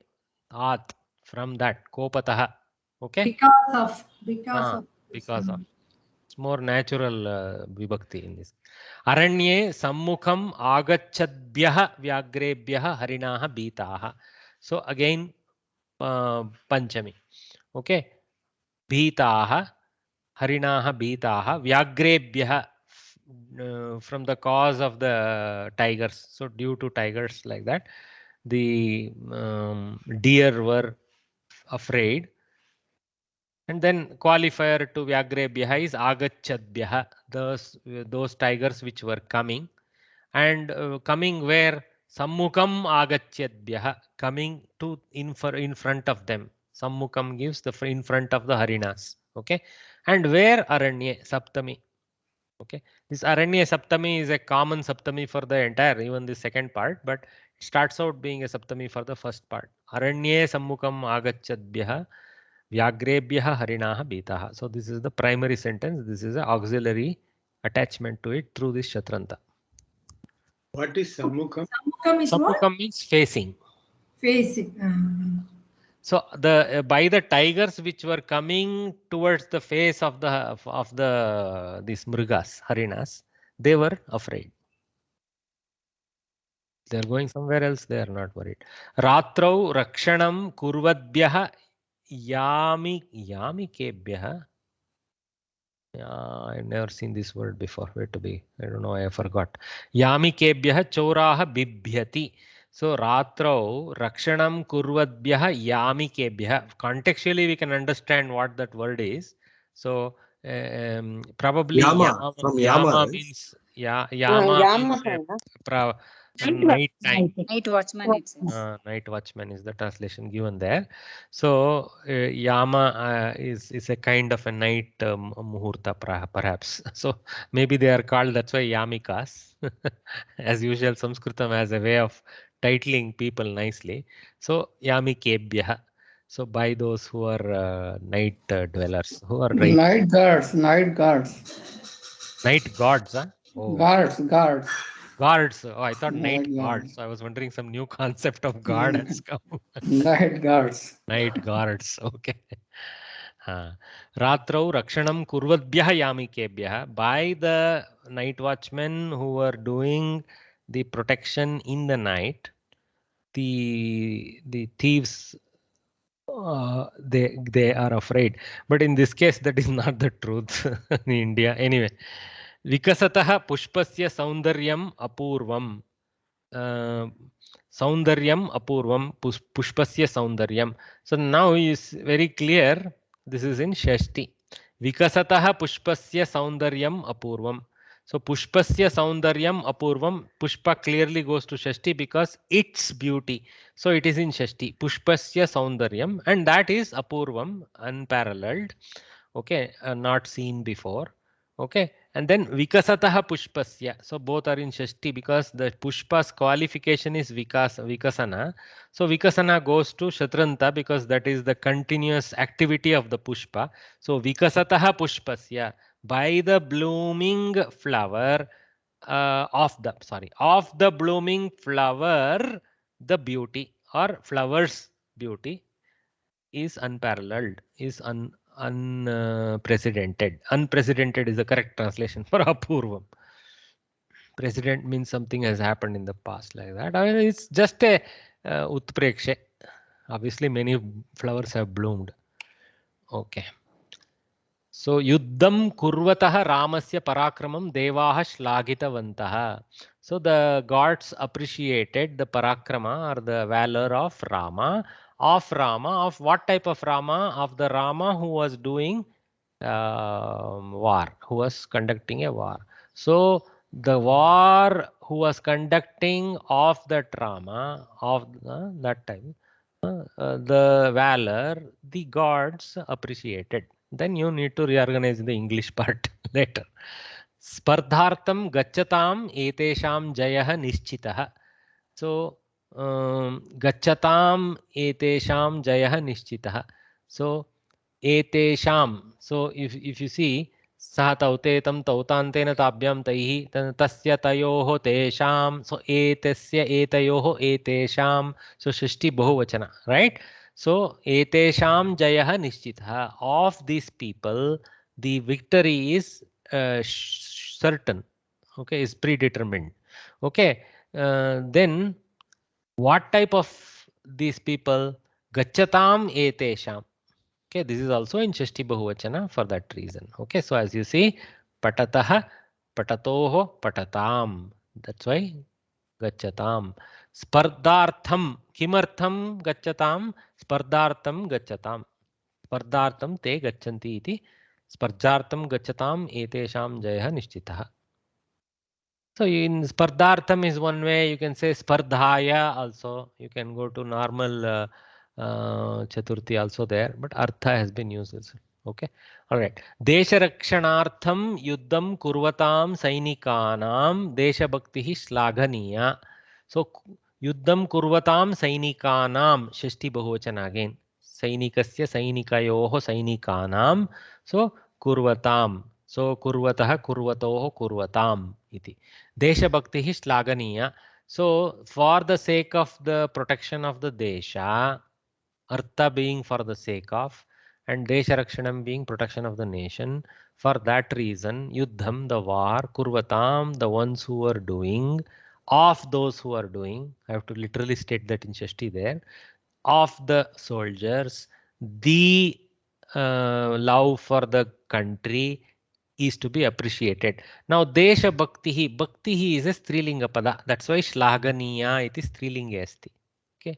A: At from that kopataha. Okay.
K: Because of.
A: It's more natural vibhakti in this. Aranye sammukham agachadbhyah vyagrebhyah harinaha bhitaha. So again Panchami. Okay. Bhitaha harinaha bhitaha vyagrebhyah from the cause of the tigers. So due to tigers like that, the deer were afraid. And then qualifier to Vyagrebhyah is Agachadbyah, those tigers which were coming. And coming where? Sammukam Agachyadbyah, coming to in front of them. Sammukam gives the in front of the Harinas. Okay. And where? Aranye, Saptami. Okay. This Aranya Saptami is a common Saptami for the entire, even the second part, but it starts out being a Saptami for the first part. Aranye Sammukam Agachadbyah Vyagrebhyah Harinaha Bhitaha. So this is the primary sentence. This is an auxiliary attachment to it through this Shatranta.
D: What is Sammukam?
K: Sammukam is what?
A: Sammukam means facing.
K: Facing.
A: So the by the tigers which were coming towards the face of these mrigas, harinas, they were afraid. They are going somewhere else. They are not worried. Ratrau rakshanam kurvadbyah yamikebhyah. I've never seen this word before. Where to be? I don't know. I forgot. Yamikebhyah choraha bibhyati. So ratrau rakshanam kurvadbyah yamikebhyah. Contextually, we can understand what that word is. So probably
D: Yama, from Yama
A: means Yama means night time.
J: Night watchman.
A: Night watchman is the translation given there. So Yama is a kind of a night muhurta perhaps. So maybe they are called, that's why Yamikas. As usual, Sanskritam has a way of titling people nicely. So Yamikebhyah. So by those who are night dwellers, who are
B: night guards.
A: Night guards, huh?
B: Oh. Guards.
A: Guards. Oh, I thought night guards. So I was wondering some new concept of guard has come.
B: Night guards.
A: Night guards. Okay. Ratrau rakshanam kurvadbyah yamikebhyah. By the night watchmen who were doing the protection in the night, the thieves, they are afraid. But in this case, that is not the truth in India. Anyway, vikasatah pushpasya saundaryam apurvam. Saundaryam apurvam pushpasya saundaryam. So now is very clear. This is in Shashti. Vikasatah pushpasya saundaryam apurvam. So pushpasya saundaryam apurvam. Pushpa clearly goes to Shashti because its beauty. So it is in Shashti. Pushpasya saundaryam, and that is apurvam, unparalleled. Okay, not seen before. Okay, and then vikasatah pushpasya. So both are in Shashti because the pushpa's qualification is vikasana. So vikasana goes to Shatranta because that is the continuous activity of the pushpa. So vikasatah pushpasya, by the blooming flower of the blooming flower, the beauty or flower's beauty is unparalleled, is unprecedented. Unprecedented is the correct translation for apurvam. Precedent means something has happened in the past, like that. I mean, it's just a utprekshe. Obviously, many flowers have bloomed. Okay. So yuddham kurvatah ramasya parakramam devaha shlagitavantaha. So the gods appreciated the parakrama or the valor of Rama. Of what type of Rama? Of the Rama who was doing war, who was conducting a war. So the war who was conducting of that Rama, of that time, the valor, the gods appreciated. Then you need to reorganize the English part later. Spardhartam gachatam etesham jayah nischitah. So gachatam etesham jayah nischitah. So etesham. So if you see सह तौते तम तौतान्तेन ताभ्यां तैः तस्य तयोः तेषां. So एतस्य एतयोः एतेषां. So षष्ठी बहुवचन, right? So etesham jayah nischitah. Of these people, the victory is certain. Okay, is predetermined. Okay, then what type of these people? Gachatam etesham. Okay, this is also in Shashti Bahuvachana for that reason. Okay, so as you see, patatah, patatoho, patatam. That's why gachatam. Spardhartham, kimartham gachatam, spardhartham gachatam. Spardhartham te gachanti iti. Spardhartham gachatam etesham jayah nishchitah. So in spardhartham is one way. You can say spardhaya also. You can go to normal Chaturthi also there, but Artha has been used. Okay, all right. Desha rakshanartham yuddham kurvatam sainikanam desha bhaktihi shlaghaniya. So yuddham kurvatam sainikanam, Shashti Bahuvachana again. Sainikasya sainikayoho sainikanam. So kurvatam. So kurvatah kurvatoho kurvatam iti. Desha bhaktihi shlaghaniya. So for the sake of the protection of the desha, Artha being for the sake of, and Desha Rakshanam being protection of the nation. For that reason, Yuddham, the war, Kurvatam, the ones who are doing, of those who are doing, I have to literally state that in Shashti there, of the soldiers, the love for the country is to be appreciated. Now, Desha Bhaktihi, Bhaktihi is a Strilinga pada. That's why Shlaghaniya it is Strilinga asti. Okay.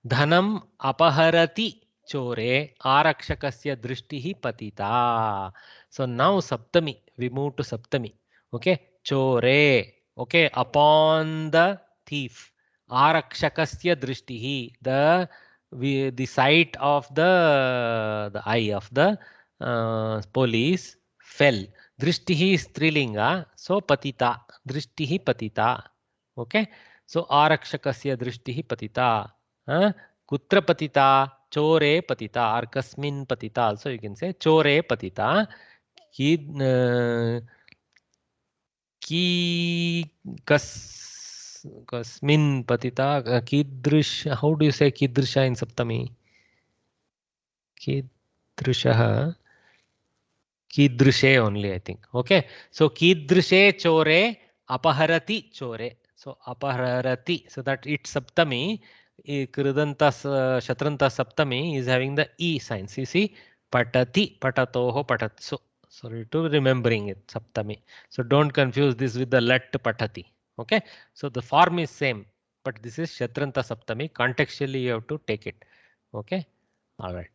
A: Dhanam apaharati chore arakshakasya drishtihi patita. So now Saptami, we move to Saptami. Okay, chore. Okay, upon the thief. Arakshakasya drishtihi, the sight of the eye of the police fell. Drishtihi is Strilinga, so patita. Drishtihi patita. Okay, so arakshakasya drishtihi patita. Kutra patita, chore patita, or kasmin patita also you can say. Chore patita. Kasmin patita. Kidrish. How do you say kidrisha in Saptami? Kidrisha. Kidrishe only, I think. Okay. So kidrishe chore apaharati chore. So apaharati, so that it's saptami, kridanta shatranta saptami is having the e signs. You see, patati, patatoho, patatsu. Sorry to remembering it, saptami. So don't confuse this with the lat patati. Okay, so the form is same, but this is shatranta saptami. Contextually you have to take it. Okay, all right.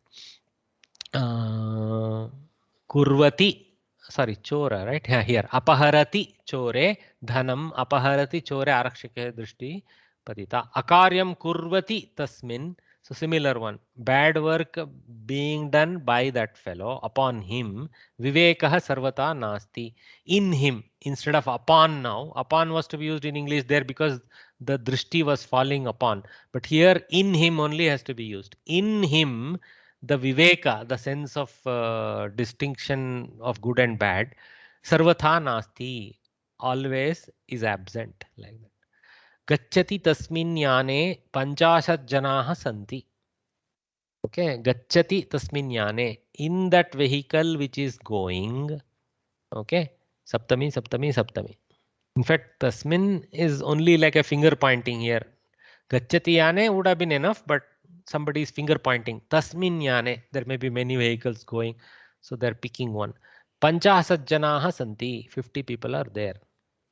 A: Kurvati, sorry, chora, right? Here, apaharati chore, dhanam apaharati chore arakshike drishti padita. Akaryam kurvati tasmin. So similar one, bad work being done by that fellow, upon him, vivekah sarvata nasti. In him, instead of upon now, upon was to be used in English there because the drishti was falling upon. But here, in him only has to be used. In him, the viveka, the sense of distinction of good and bad, sarvatha nasti, always is absent, like that. Gacchati tasmin yane panchashat janaha santi. Okay, gacchati tasmin yane, in that vehicle which is going. Okay, saptami, saptami, saptami. In fact, tasmin is only like a finger pointing here. Gacchati yane would have been enough, but somebody is finger pointing. Tasmin yane, there may be many vehicles going, so they're picking one. Panchasat janaha santi, 50 people are there.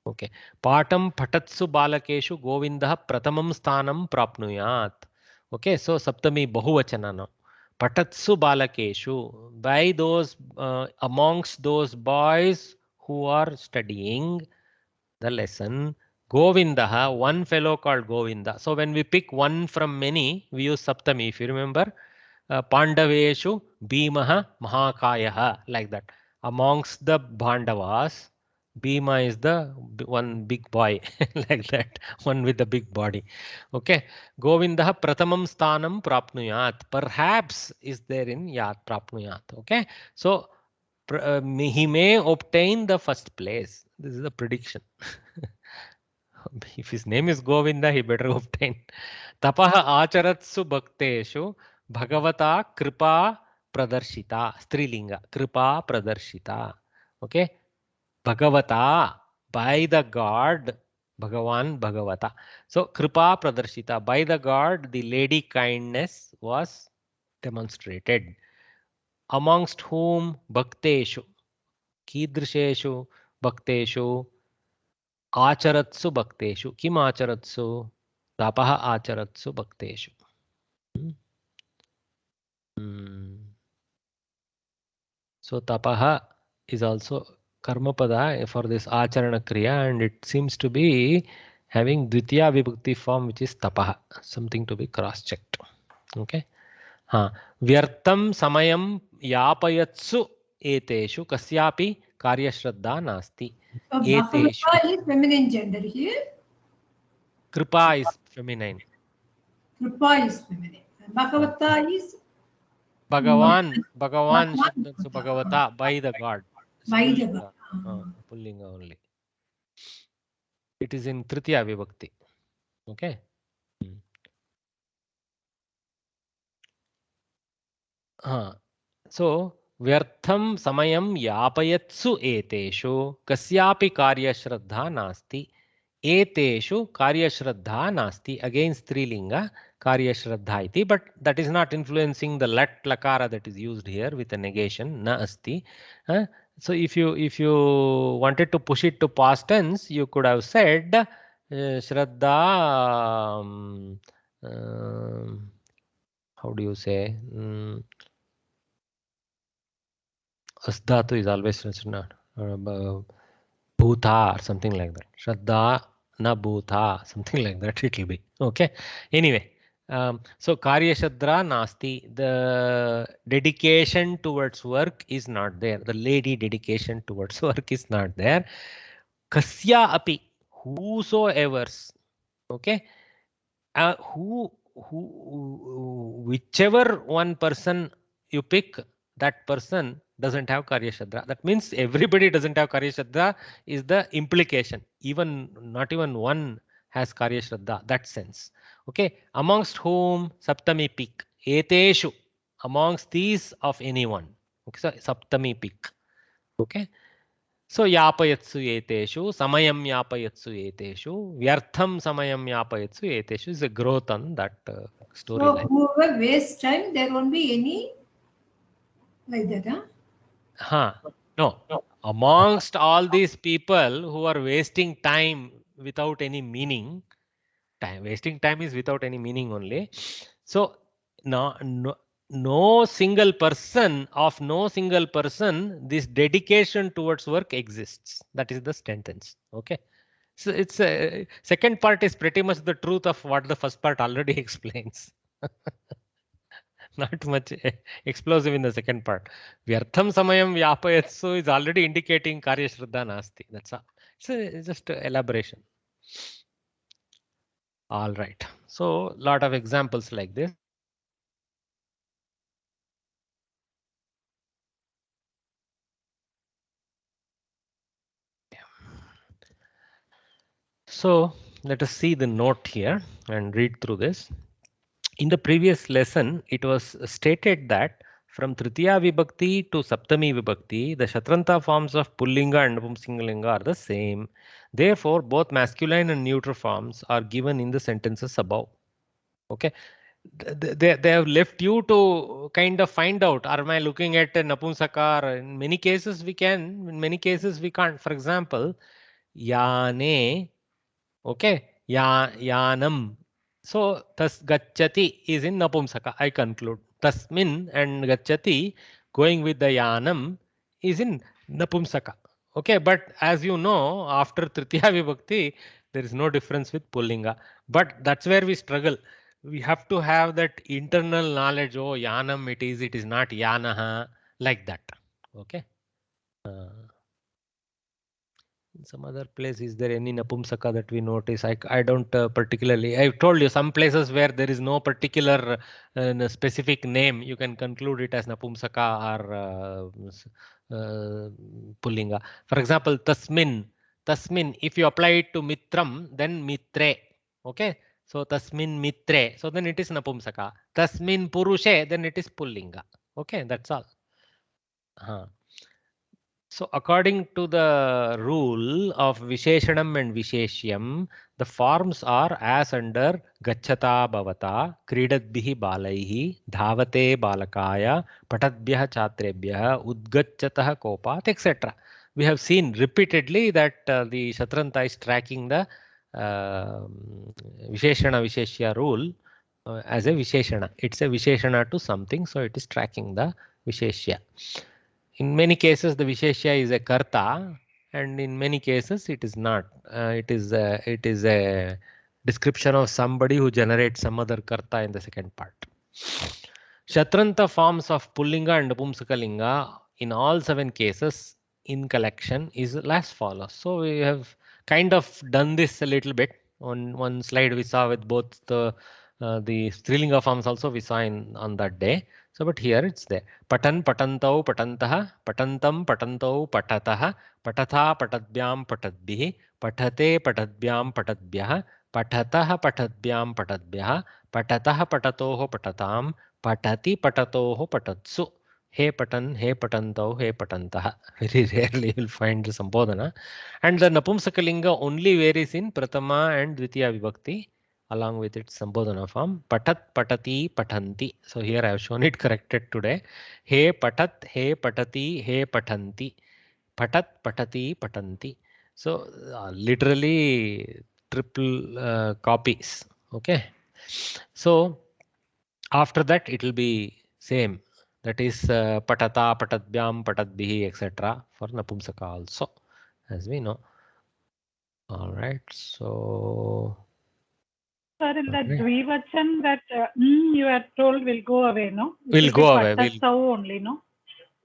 A: Okay. Patam patatsu balakeshu govindah pratamam sthanam prapnuyat. Okay, so saptami bahuvachana now. Patatsu balakeshu, by those amongst those boys who are studying the lesson, Govinda, one fellow called Govinda. So when we pick one from many, we use saptami. If you remember, Pandaveshu Bhimaha Mahakayaha, like that. Amongst the Bandavas, Bhima is the one big boy, like that, one with the big body. Okay, Govinda Pratamam Sthanam Prapnuyat, perhaps is there in Yat Prapnuyat. Okay, so he may obtain the first place. This is a prediction. If his name is Govinda, he better obtain. Tapaha acharatsu bhakteshu bhagavata kripa pradarshita. Strilinga. Kripa pradarshita. Okay. Bhagavata, by the God. Bhagavan Bhagavata. So kripa pradarshita. By the God, the lady kindness was demonstrated. Amongst whom? Bhakteshu. Kidrisheshu bhakteshu. Acharatsu bhakteshu. Kim acharatsu? Tapaha acharatsu bhakteshu. So tapaha is also karmapada for this acharana kriya, and it seems to be having dvitiya vibhakti form, which is tapaha. Something to be cross-checked. Okay. Vyartam samayam yapayatsu eteshu kasyapi karyashraddha nasti.
K: Bhagavata is feminine gender here.
A: Kripa is feminine.
K: Kripa is feminine. Bhagavata is
A: Bhagavan Shabda, so Bhagavata, by the God.
K: by the God.
A: Pullinga only. It is in Tritiya Vibhakti. Okay. So Vyartham samayam yapayatsu eteshu kasyapi karya shraddha nasti. Eteshu karya shraddha nasti. Again Strilinga karya shraddha iti, but that is not influencing the lat lakara that is used here with a negation, na asti. So if you wanted to push it to past tense, you could have said shraddha, how do you say? Asdhatu is always not bhuta or something like that. Shraddha na bhuta, something like that it will be. Okay. Anyway, so karya shraddha nasti. The dedication towards work is not there. The lady dedication towards work is not there. Kasya api, whosoever's. Okay. Whichever one person you pick, that person doesn't have Karya Shraddha. That means everybody doesn't have Karya Shraddha is the implication. Not even one has Karya Shraddha, that sense. Okay. Amongst whom Saptami pick. Eteshu. Amongst these of anyone. Okay. So Saptami pick. Okay. So yapayatsu eteshu, samayam yapayatsu eteshu, vyartham samayam yapayatsu eteshu is a growth on that storyline.
K: So whoever wastes time, there won't be any like that, huh?
A: No. Amongst all these people who are wasting time without any meaning, wasting time is without any meaning only. So no single person, this dedication towards work exists. That is the sentence. Okay. So it's second part is pretty much the truth of what the first part already explains. Not much explosive in the second part. Vyartham samayam vyapayatsu is already indicating karya shraddha nasti. That's all. It's just elaboration. All right. So lot of examples like this. So let us see the note here and read through this. In the previous lesson, it was stated that from Tritiya Vibhakti to Saptami Vibhakti, the Shatranta forms of Pullinga and Napumsakalingga are the same. Therefore, both masculine and neuter forms are given in the sentences above. Okay. They have left you to kind of find out, am I looking at a Napumsaka? Or in many cases we can, in many cases we can't. For example, Yane. Okay, yanam. So tas gacchati is in napumsaka. I conclude. Tasmin and gacchati going with the yanam is in napumsaka. Okay, but as you know, after Tritiya Vibhakti, there is no difference with Pullinga. But that's where we struggle. We have to have that internal knowledge. Oh, yanam it is not yanaha, like that. Okay. In some other place, is there any Napumsaka that we notice? I don't particularly. I've told you some places where there is no particular specific name, you can conclude it as Napumsaka or Pullinga. For example, Tasmin. Tasmin, if you apply it to Mitram, then Mitre. Okay. So Tasmin Mitre. So then it is Napumsaka. Tasmin Purushe, then it is Pullinga. Okay, that's all. So according to the rule of Visheshanam and Visheshyam, the forms are as under Gacchata Bhavata, Kridadbihi Balaihi, Dhavate Balakaya, Patadbhyah Chatrebhyah, Udgachatah Kopat, etc. We have seen repeatedly that the Shatranta is tracking the Visheshana Visheshya rule as a Visheshana. It's a Visheshana to something, so it is tracking the Visheshya. In many cases, the Visheshya is a Karta, and in many cases, it is not. It is a description of somebody who generates some other Karta in the second part. Shatranta forms of Pullinga and Napumsakalinga in all 7 cases in collection is as follows. So we have kind of done this a little bit. On one slide we saw with both the Strilinga forms also we saw on that day. So, but here it's there. Patan patantau patantaha, patantam patantau patataha, patatha patadbyam patadbihi, patate patadbyam patadbyaha, patataha patadbyam patadbyaha, patataha patatoho patatam, patati patatoho patatsu. He patan, he patantau, he patantaha. Very rarely you will find the Sambodhana. And the Napumsakalinga only varies in Pratama and Dvitiya Vibhakti, along with its Sambodhana form. Patat, patati, patanti. So here I have shown it corrected today. He patat, he patati, he patanti. Patat, patati, patanti. So literally triple copies. Okay. So after that it will be same. That is patata, patadbyam, patadbihi, etc. for Napumsaka also, as we know. All right. So
L: sir, in that Dvivachan, that you are told will go away, no?
A: Will go away.
L: Patasau only, no?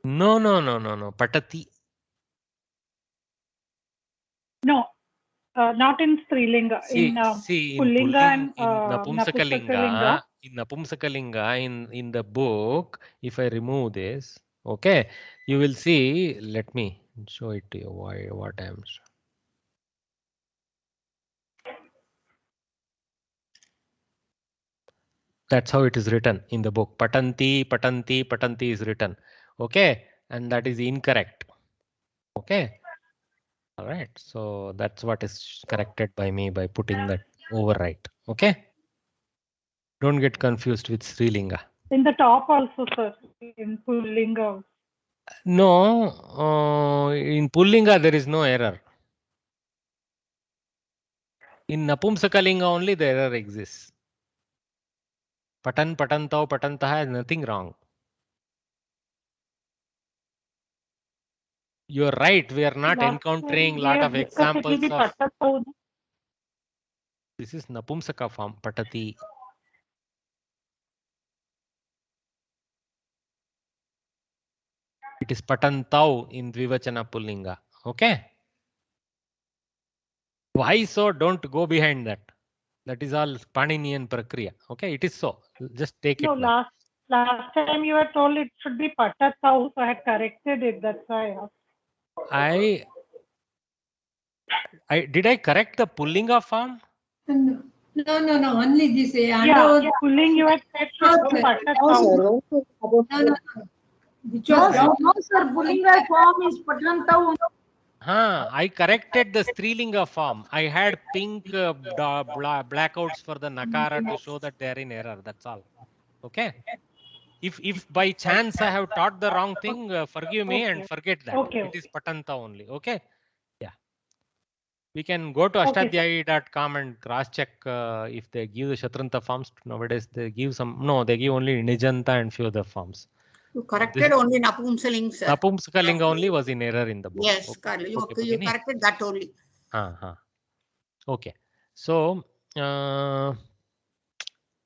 A: No. Patati.
L: No, not in Strilinga. In Pullinga and
A: Napumsakalinga. In Napumsakalinga, in the book, if I remove this, okay, you will see. Let me show it to you. What I am. That's how it is written in the book. Patanti, patanti, patanti is written. Okay, and that is incorrect. Okay, All right, so that's what is corrected by me by putting that overwrite. Okay, don't get confused with Srilinga.
L: In the top also, sir, in Pullinga.
A: No, in Pullinga there is no error. In Napumsakalinga only the error exists. Patan, patantau, patantah has nothing wrong. You're right. We are not encountering lot of examples of. This is Napumsaka form, patati. It is patantau in Dvivachana Pullinga. Okay. Why so? Don't go behind that. That is all Paninian Prakriya. Okay, it is so. Just take it.
L: No, last time you were told it should be patatau, so I had corrected it. That's why
A: I did I correct the Pullinga form?
K: No. Only this.
L: Yeah, pulling you had said patatau.
K: No.
G: No, sir. Pullinga form is patantau.
A: I corrected the Strilinga form. I had pink blackouts for the Nakara to show that they are in error. That's all. Okay. If by chance I have taught the wrong thing, forgive me and forget that.
L: Okay.
A: It is Patanta only. Okay. Yeah. We can go to ashtadhyayi.com and cross check if they give the Shatranta forms. Nowadays they give some. No, they give only Nijanta and few other forms.
M: You corrected only Napumsaling, sir.
A: Napumsakalinga only was in error in the book.
M: Yes,
A: okay.
M: you corrected that only.
A: Okay. So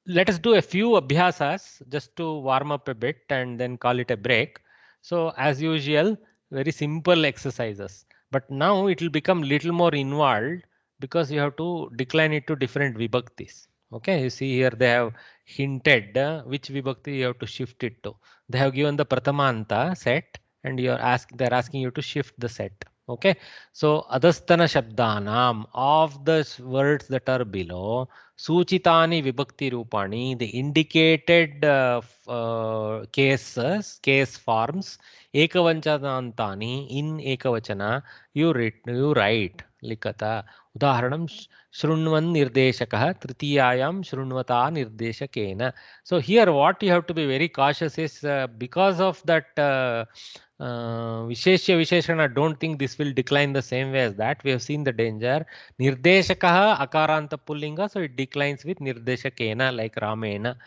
A: let us do a few abhyasas just to warm up a bit and then call it a break. So as usual, very simple exercises. But now it will become little more involved because you have to decline it to different vibhaktis. Okay, you see here they have hinted which vibhakti you have to shift it to. They have given the pratamanta set and they're asking you to shift the set. Okay, so adastana shabdanam, of the words that are below, suchitani vibhakti rupani, the indicated case forms, ekavachanantani, in ekavachana you write likata. Udaharanam shrunvan nirdeshakah tritiyayam shrunvata nirdeshakena. So here what you have to be very cautious is because of that Visheshya Visheshana, don't think this will decline the same way as that. We have seen the danger. Nirdeshakaha akaranta pullinga, so it declines with nirdeshakena like Ramena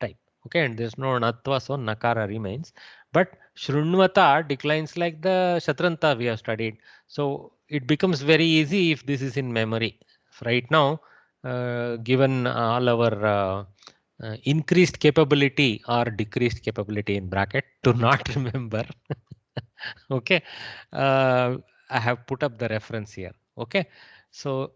A: type. Okay, and there's no natva, so nakara remains. But shrunvata declines like the shatranta we have studied. So it becomes very easy if this is in memory. Right now, given all our increased capability or decreased capability in bracket to not remember. Okay, I have put up the reference here. Okay, so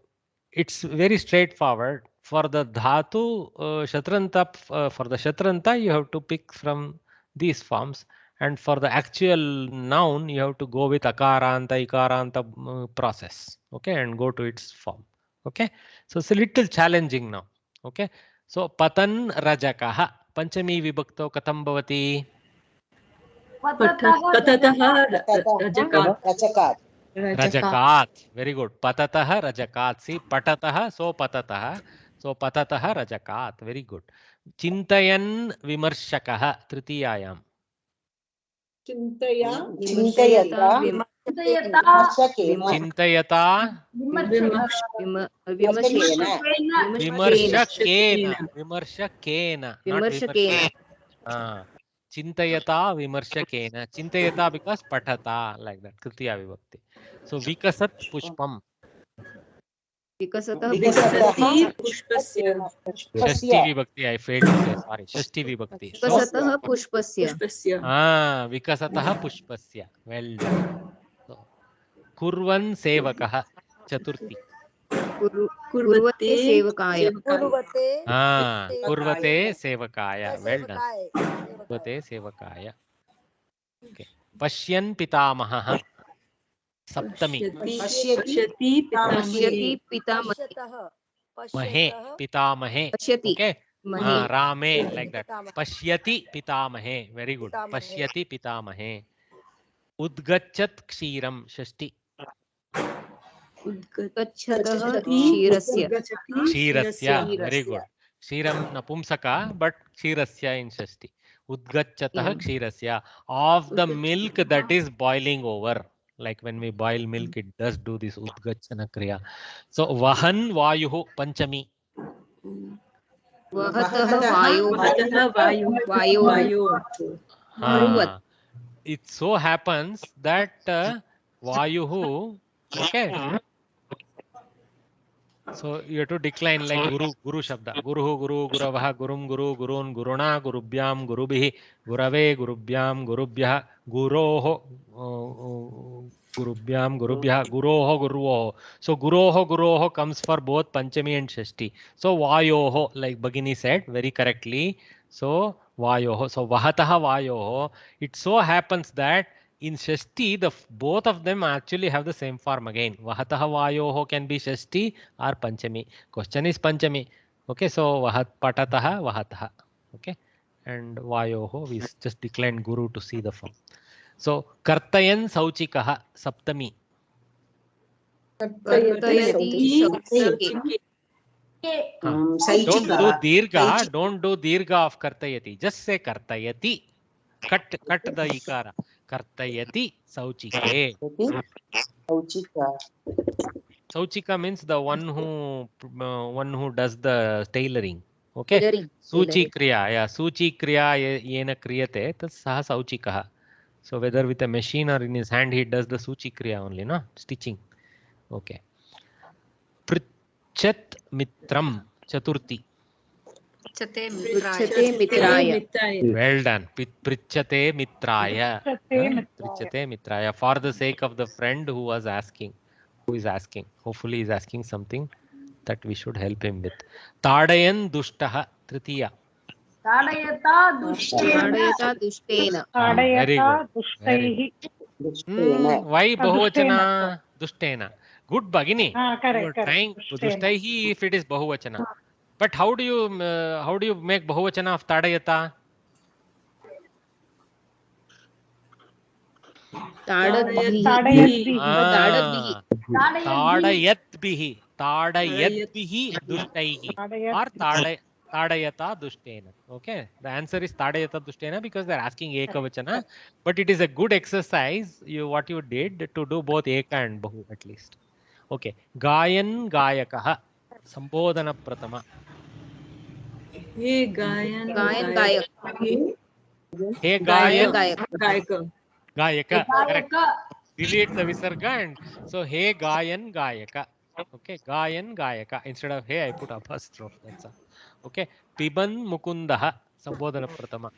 A: it's very straightforward. For the dhatu shatranta, for the shatranta you have to pick from these forms, and for the actual noun you have to go with akaranta ikaranta process. Okay, and go to its form. Okay, so it's a little challenging now. Okay, so patan rajakaha panchami vibhakto katham bhavati? Rajakat. Very good. Patatah rajakat. See, patatah, so patatah. So patatah rajakat. Very good. Chintayan vimarshakah. Tritiyayam.
F: Chintayata
A: Vimarshakena. Not vimarshakena. Chintayata vimarshakena. Chintayata because patata, like that. Tritiya vibhakti. So vikasat pushpam.
E: Vikasati pushpasya.
A: Shashti vibhakti, I failed to say. Sorry, Shashti vibhakti.
J: Vikasatah pushpasya.
A: Vikasatah pushpasya. Well done. So, kurvan sevakah. Chaturthi.
J: Kurvate sevakaya.
A: Kurvate sevakaya. Well done. Kurvate sevakaya. Okay. Pashyan pitamahah. Saptami.
J: Pashyati pitamahi.
A: Mahe. Pitamahe. Okay. Rame, like that. Pashyati pitamahe. Very good. Pashyati pitamahe. Udgachat kshiram. Shashti.
J: Gachatah Kshirasya.
A: Kshirasya. Very good. Kshiram napumsaka, but Kshirasya in Shashti. Udgachatah Kshirasya. Of the milk that is boiling over. Like when we boil milk, it does do this Udgachana Kriya. So Vahan Vayuhu Panchami.
J: Vahatah Vayo.
A: It so happens that Vayuhu, okay. So you have to decline like Guru Shabda. Guruhu, Guru, Guravaha, Gurum, Guru, Gurun, Guruna, Gurubhyam, Gurubihi, Gurave, Gurubhyam, Gurubhya, Guroho, Gurubhyam, Gurubhya, Guroho, Guruoho. So Guroho comes for both Panchami and Shashti. So Vayoho, like Bhagini said very correctly. So Vayoho. So Vahataha Vayoho. It so happens that in Shashti, both of them actually have the same form again. Vahataha Vayoho can be Shashti or Panchami. Question is Panchami. Okay, so Patataha Vahataha. Okay, and Vayoho, we just declined Guru to see the form. So Kartayan Sauchikaha Saptami. Don't do Dirga. Don't do Dirga of Kartayati. Just say Kartayati. Cut the ikara. Kartayati Sauchike. Sauchika means the one who does the tailoring. Okay. Suchi kriya. Yeah. Suchi kriya yena kriyate. That's saha sauchikaha. So whether with a machine or in his hand, he does the suchi kriya only, no? Stitching. Okay. Prichat mitram chaturthi. Well done. Prichate mitraya. Prichate mitraya. For the sake of the friend who is asking. Hopefully he is asking something that we should help him with. Tadayan dushtaha tritiya.
G: Tadayata dushtena.
A: Very good. Why bahuvachana dushtena? Good Bhagini.
L: Correct.
A: Trying dushtaihi if it is bahuvachana. But how do you make bahuvachana of tadayata? Tadayatbihi dushtaihi or tadayata dushtena. Okay, the answer is tadayata dushtena because they are asking ekavachana, but it is a good exercise what you did to do both eka and bahu at least. Okay, gayan gayakaha sambodhana pratama.
E: Hey Gayan
J: Gayak.
A: Hey Gayaka. Correct. Delete the visarga and so hey Gayan Gayaka. Okay, Gayan Gayaka. Instead of hey, I put apostrophe. That's all. Okay. Piban Mukundaha. Sambodhana Pratama.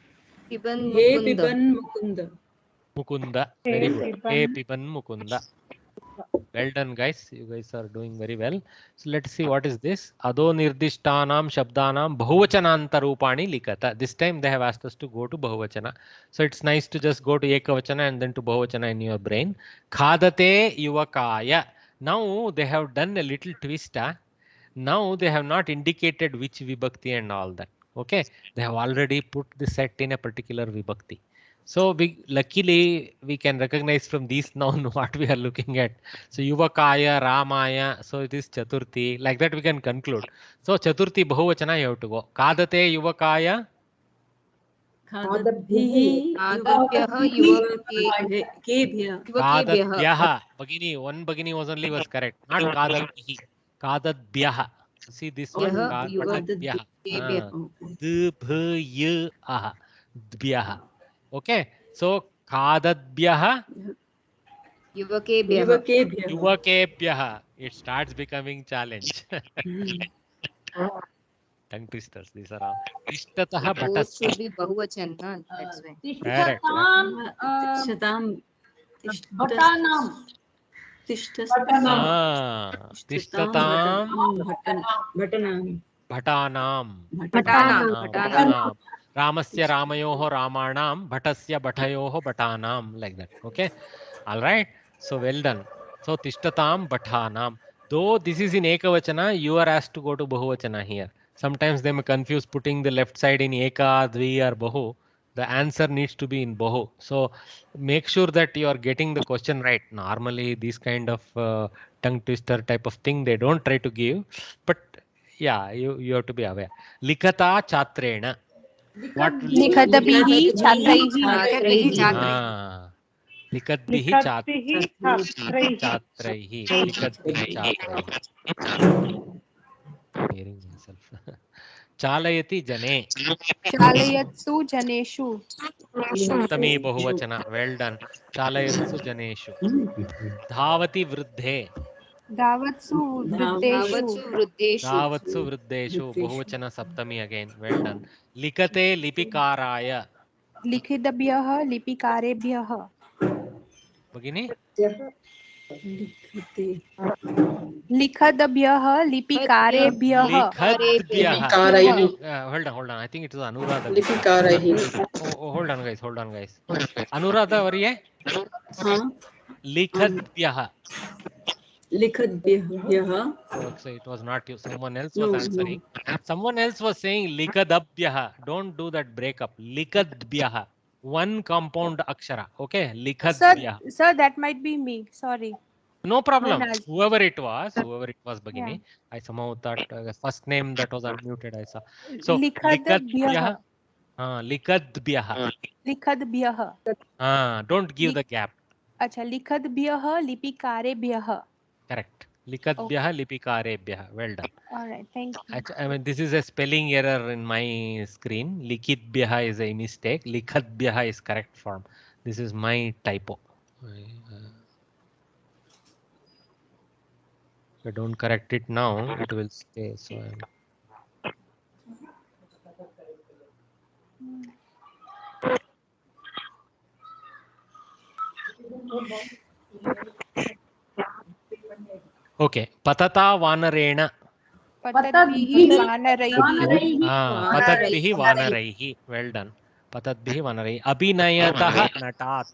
J: Piban
A: Mukunda. Very good. Hey Piban Mukunda. Well done, guys. You guys are doing very well. So let's see what is this. Ado nirdishtanam shabdanam bahuvachananta rupani likata. This time they have asked us to go to bahuvachana. So it's nice to just go to ekavachana and then to bahuvachana in your brain. Khadate yuvakaya. Now they have done a little twist. Now they have not indicated which vibhakti and all that. Okay. They have already put the set in a particular vibhakti. So luckily we can recognize from these now what we are looking at. So Yuvakaya, Ramaya, so it is Chaturthi. Like that we can conclude. So Chaturthi Bahuvachana you have to go. Kadate Yuvakaya.
E: Kadabhyaha
A: Kadabhyaha. Bhagini, one Bhagini was correct. Not Kadabhyaha. Kadabhyaha. See this one. Kadabhyaha. Dbhyaha. Dbhyaha. Okay, so Khadadbhyaha Yuvakebhyaha. It starts becoming challenge. Tongue twisters, these are all. Tishtataha
J: Both should
A: bhatasya.
J: be bahuvachan. That's why.
A: Correct.
G: Bhatanam.
A: Bhatanam. Ramasya Ramayoho Ramanam, Bhatasya Bhatayoho Bhatanam, like that. Okay. All right. So well done. So Tishtatam Bhatanam. Though this is in Ekavachana, you are asked to go to Bahuvachana here. Sometimes they may confuse putting the left side in Eka, Dvi or Bahu. The answer needs to be in Bohu. So make sure that you are getting the question right. Normally, these kind of tongue twister type of thing, they don't try to give. But yeah, you have to be aware. Likata chatrena. What will
N: लिखद्भिः छात्रैः
A: लिखद्भिः छात्रैः लिखद्भिः छात्रैः hearing myself. चालयति जने
N: चालयत्सु जनेषु
A: सप्तमी बहुवचन. Well done. चालयत्सु जनेषु. धावति वृद्धे
N: धावत्सु वृद्धेषु
A: धावत्सु वृद्धेषु बहुवचन सप्तमी again. Well done. लिखते लिपिकाराय
N: लिखितभ्यः लिपिकारेभ्यः
A: भगिनी
N: लिखद्भ्यः लिपिकारेभ्यः
A: hold on, I think it is Anuradha. hold on guys. Anuradha और ये लिखद्भ्यः so it was not you, someone else was answering. Someone else was saying likadabhyah. Don't do that breakup. Likadbyah, one compound akshara. Okay, likadbyah.
N: Sir, that might be me, sorry.
A: No problem. Whoever it was Bhagini. I somehow thought first name that was unmuted I saw. So likadbyah. Likadbyah. Don't give the gap.
N: अच्छा लिखद्भ्यः लिपिकारेभ्यः.
A: Correct. Likadbyah lipikarebhyah. Well done.
N: All right, thank you.
A: I mean, this is a spelling error in my screen. Likitbyah is a mistake. Likadbyah is correct form. This is my typo. If I don't correct it now, it will stay. So okay. Patata vanarena. Patadbihi vanaraihi. Well done. Patadbihi vanaraihi. Abhinayatah natat.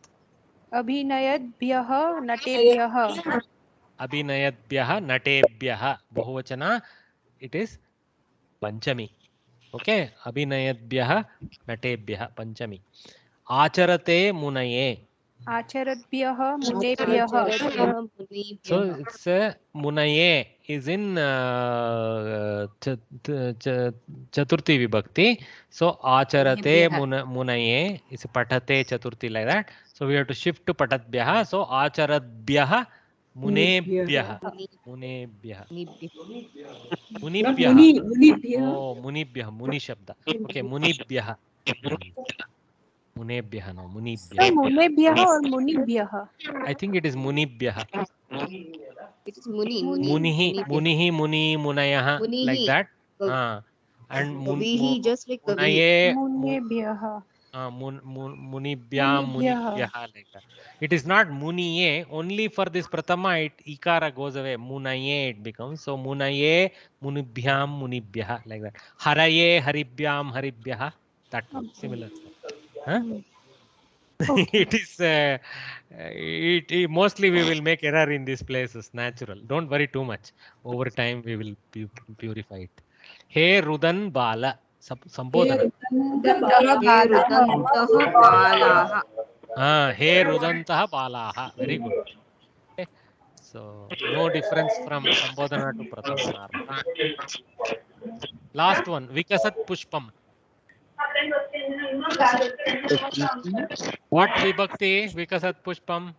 N: अभिनयद्भ्यः नटेभ्यः.
A: अभिनयद्भ्यः नटेभ्यः बहुवचन. It is Panchami. Okay. अभिनयद्भ्यः नटेभ्यः Panchami. आचरते मुनये.
N: आचरद्भ्यः मुनेभ्यः.
A: So it's munaye is in chaturthi vibhakti. So acharate munaye is patate chaturthi, like that. So we have to shift to patatbhyah. So acharadbhyah munebhyah. Oh, munibhyah. Muni shabda. Okay, munibhyah. Munebhyah, no, munibhyah.
N: मुनेभ्यः और मुनिभ्यः.
A: I think it is munibhyah.
J: It is Muni.
A: Munihi, muni, munayah, like that. And
J: just like
A: munaye,
N: मुनेभ्यः.
A: munibhyam, like that. It is not muniye. Only for this pratama, ikara goes away. Munaye it becomes. So munaye, munibhyam, munibhyah, like that. Haraye, haribhyam, haribhyah. That one, similar. Okay. It is mostly we will make error in these places, natural. Don't worry too much. Over time we will purify it. He rudan bala. Sambodhana. He rudantah balaha. Very good. Okay. So no difference from Sambodhana to Prathama. Last one. Vikasat pushpam. What vibhakti? Vikasat pushpam.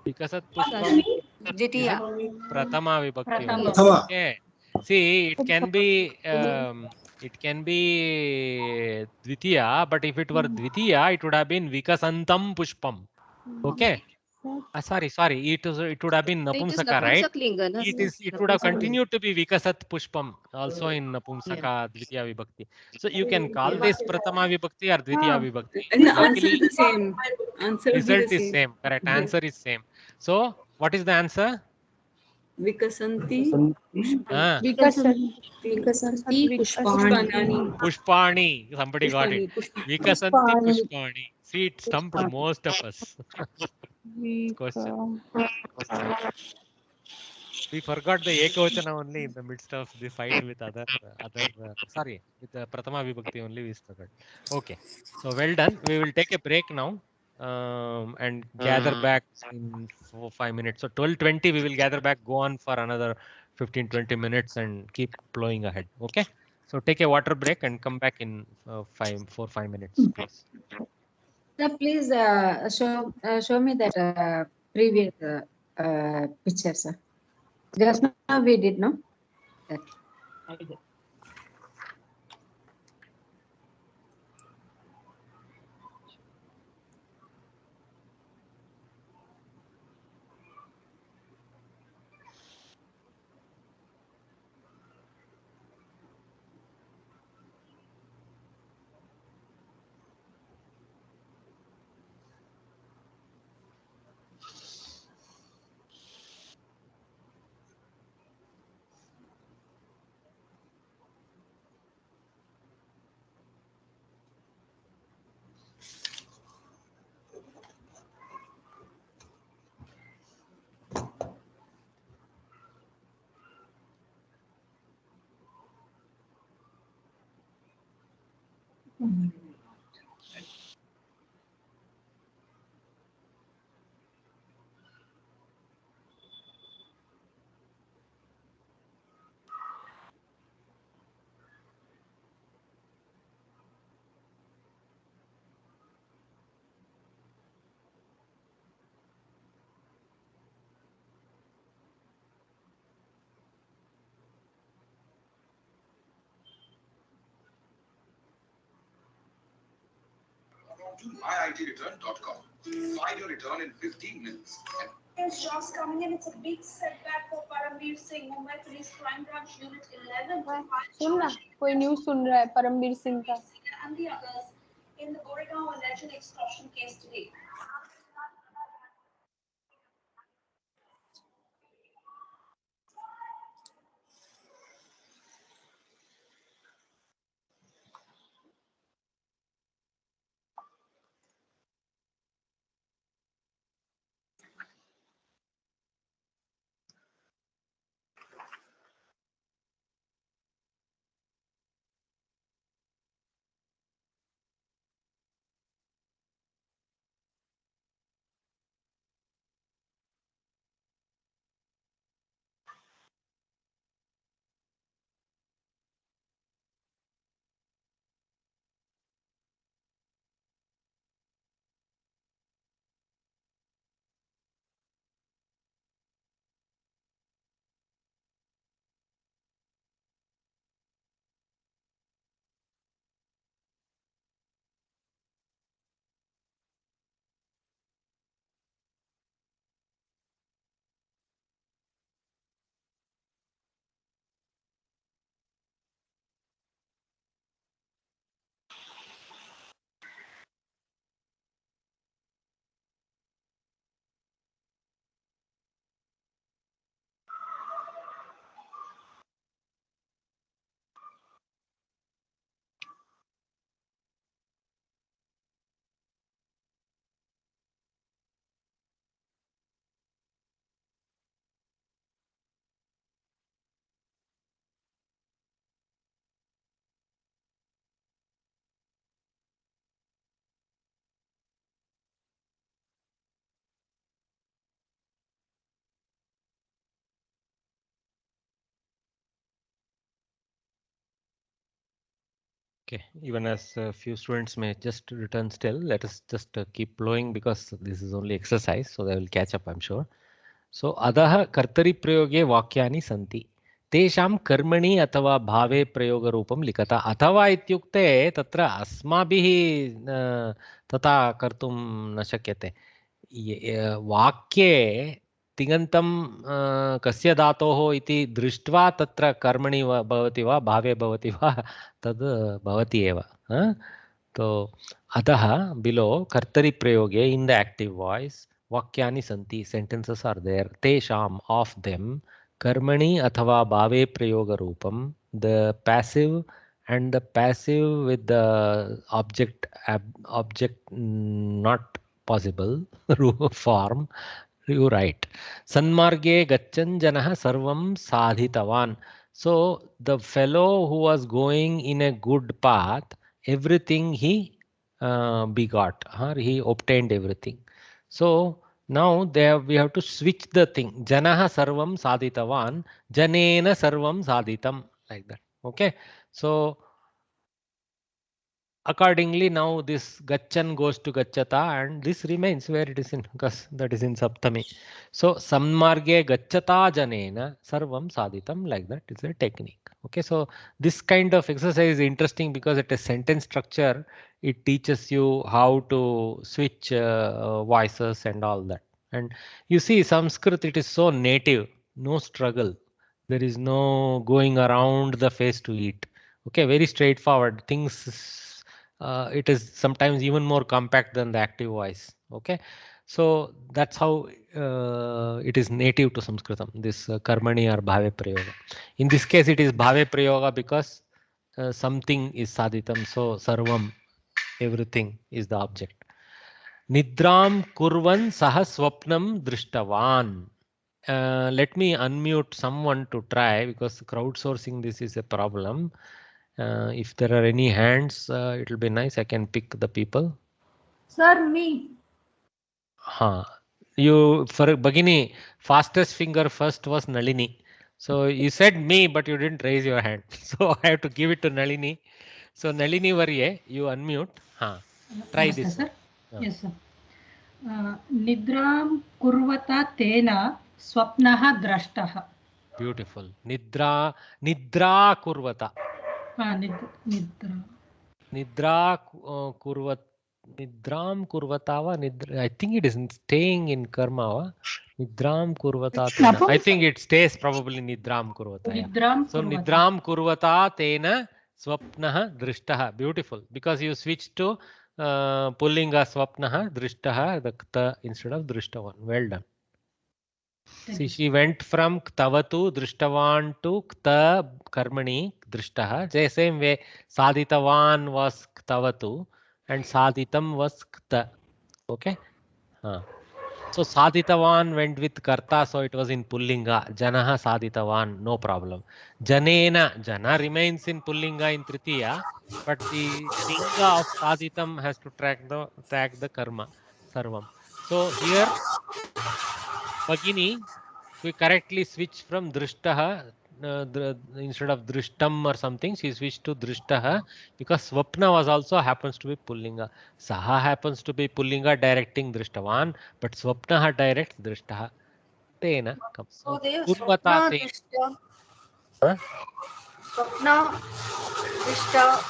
A: Vikasat pushpam.
M: Ditiya.
A: Prathama vibhakti. Okay. See, it can be dvitiya, but if it were dvitiya, it would have been vikasantam pushpam. Okay. Sorry. It would have been Napumsaka, right? It would have continued to be Vikasat Pushpam also in Napumsaka Dvitiya Vibhakti. So you can call this Prathama Vibhakti or Dvitiya Vibhakti.
E: And the answer is the same.
A: Result is same. Correct. Answer is same. So what is the answer?
E: Vikasanti.
N: Vikasanti
A: Pushpani. Somebody got it. Vikasanti Pushpani. See, it stumped most of us. Question. We forgot the ekavachana only in the midst of the fight with other sorry, with the Prathama Vibhakti only we forgot. Okay, so well done. We will take a break now and gather back in 4-5 minutes. So 12:20 we will gather back, go on for another 15-20 minutes and keep plowing ahead. Okay, so take a water break and come back in 4-5 minutes, please.
O: Sir, please show me that previous picture, sir. Just now we did, no? That.
P: To myitreturn.com. Find your return in 15 minutes. There's jobs coming in. It's a big setback for Parambir Singh. Mumbai Police Crime Branch Unit 11.
N: सुन ना कोई news सुन रहा है परमबीर सिंह का.
P: And the others in the Goregaon alleged extortion case today.
A: Okay, even as a few students may just return still, let us just keep blowing because this is only exercise, so they will catch up, I'm sure. So, अधः कर्तरि प्रयोगे वाक्यानि सन्ति. तेषां कर्मणि अथवा भावे प्रयोगरूपं लिखत. अथवा इत्युक्ते तत्र अस्माभिः तथा कर्तुं न शक्यते. वाक्ये तिङन्तं कस्य धातोः इति दृष्ट्वा तत्र कर्मणि भवति वा भावे भवति वा तद् भवति एव. तो अतः बिलो कर्तरि प्रयोगे in the active voice वाक्यानि सन्ति, sentences are there. तेषां of them कर्मणि अथवा भावे प्रयोगरूपं, the passive and the passive with the object not possible form You write. Sanmarge gachan janah sarvam sadhitavan. So the fellow who was going in a good path, everything he begot, or he obtained everything. So now we have to switch the thing. Janaha sarvam sadhitavan, janena sarvam sadhitam, like that. Okay. So accordingly, now this gachan goes to gachata, and this remains where it is in, because that is in saptami. So sammarge gachata janena sarvam sadhitam, like that is a technique. Okay, so this kind of exercise is interesting because it is sentence structure. It teaches you how to switch voices and all that. And you see, Sanskrit, it is so native, no struggle. There is no going around the face to eat. Okay, very straightforward things. It is sometimes even more compact than the active voice. Okay, so that's how it is native to Sanskritam, this karmani or bhave prayoga. In this case, it is bhave prayoga because something is sadhitam, so sarvam, everything is the object. Nidram kurvan saha swapnam drishtavan. Let me unmute someone to try, because crowdsourcing this is a problem. If there are any hands, it will be nice. I can pick the people.
G: Sir, me.
A: You, for Bhagini, fastest finger first was Nalini. So you said me, but you didn't raise your hand. So I have to give it to Nalini. So Nalini Varye, you unmute. Try
K: Namaste,
A: this.
K: sir. Yes, sir. Nidram kurvata tena swapnaha drashtaha.
A: Beautiful. Nidra kurvata.
K: Nidra.
A: Nidra kurvat. Nidram kurvatava. I think it is staying in karma. Nidram kurvata tena. I think it stays probably Nidram kurvata. So Nidram kurvata tena swapnaha drishtaha. Beautiful. Because you switched to pullinga swapnaha drishtaha, the kta instead of drishtavan. Well done. See, she went from ktavatu drishtavan to kta karmani drishtaha. The same way sadhitavan was ktavatu and sadhitam was kta. Okay. So sadhitavan went with karta, so it was in pullinga. Janaha sadhitavan, no problem. Janena, jana remains in pullinga in tritiya, but the linga of sadhitam has to track the karma sarvam. So here Bhagini, we correctly switch from drishtaha instead of drishtam or something, she switched to drishtaha because swapna was also happens to be pullinga. Saha happens to be pullinga directing drishtavan, but swapnaha directs drishtaha. Tena comes.
M: So there
A: Kurvata
M: Swapna,
A: te.
M: Drishta, Swapna, Drishta.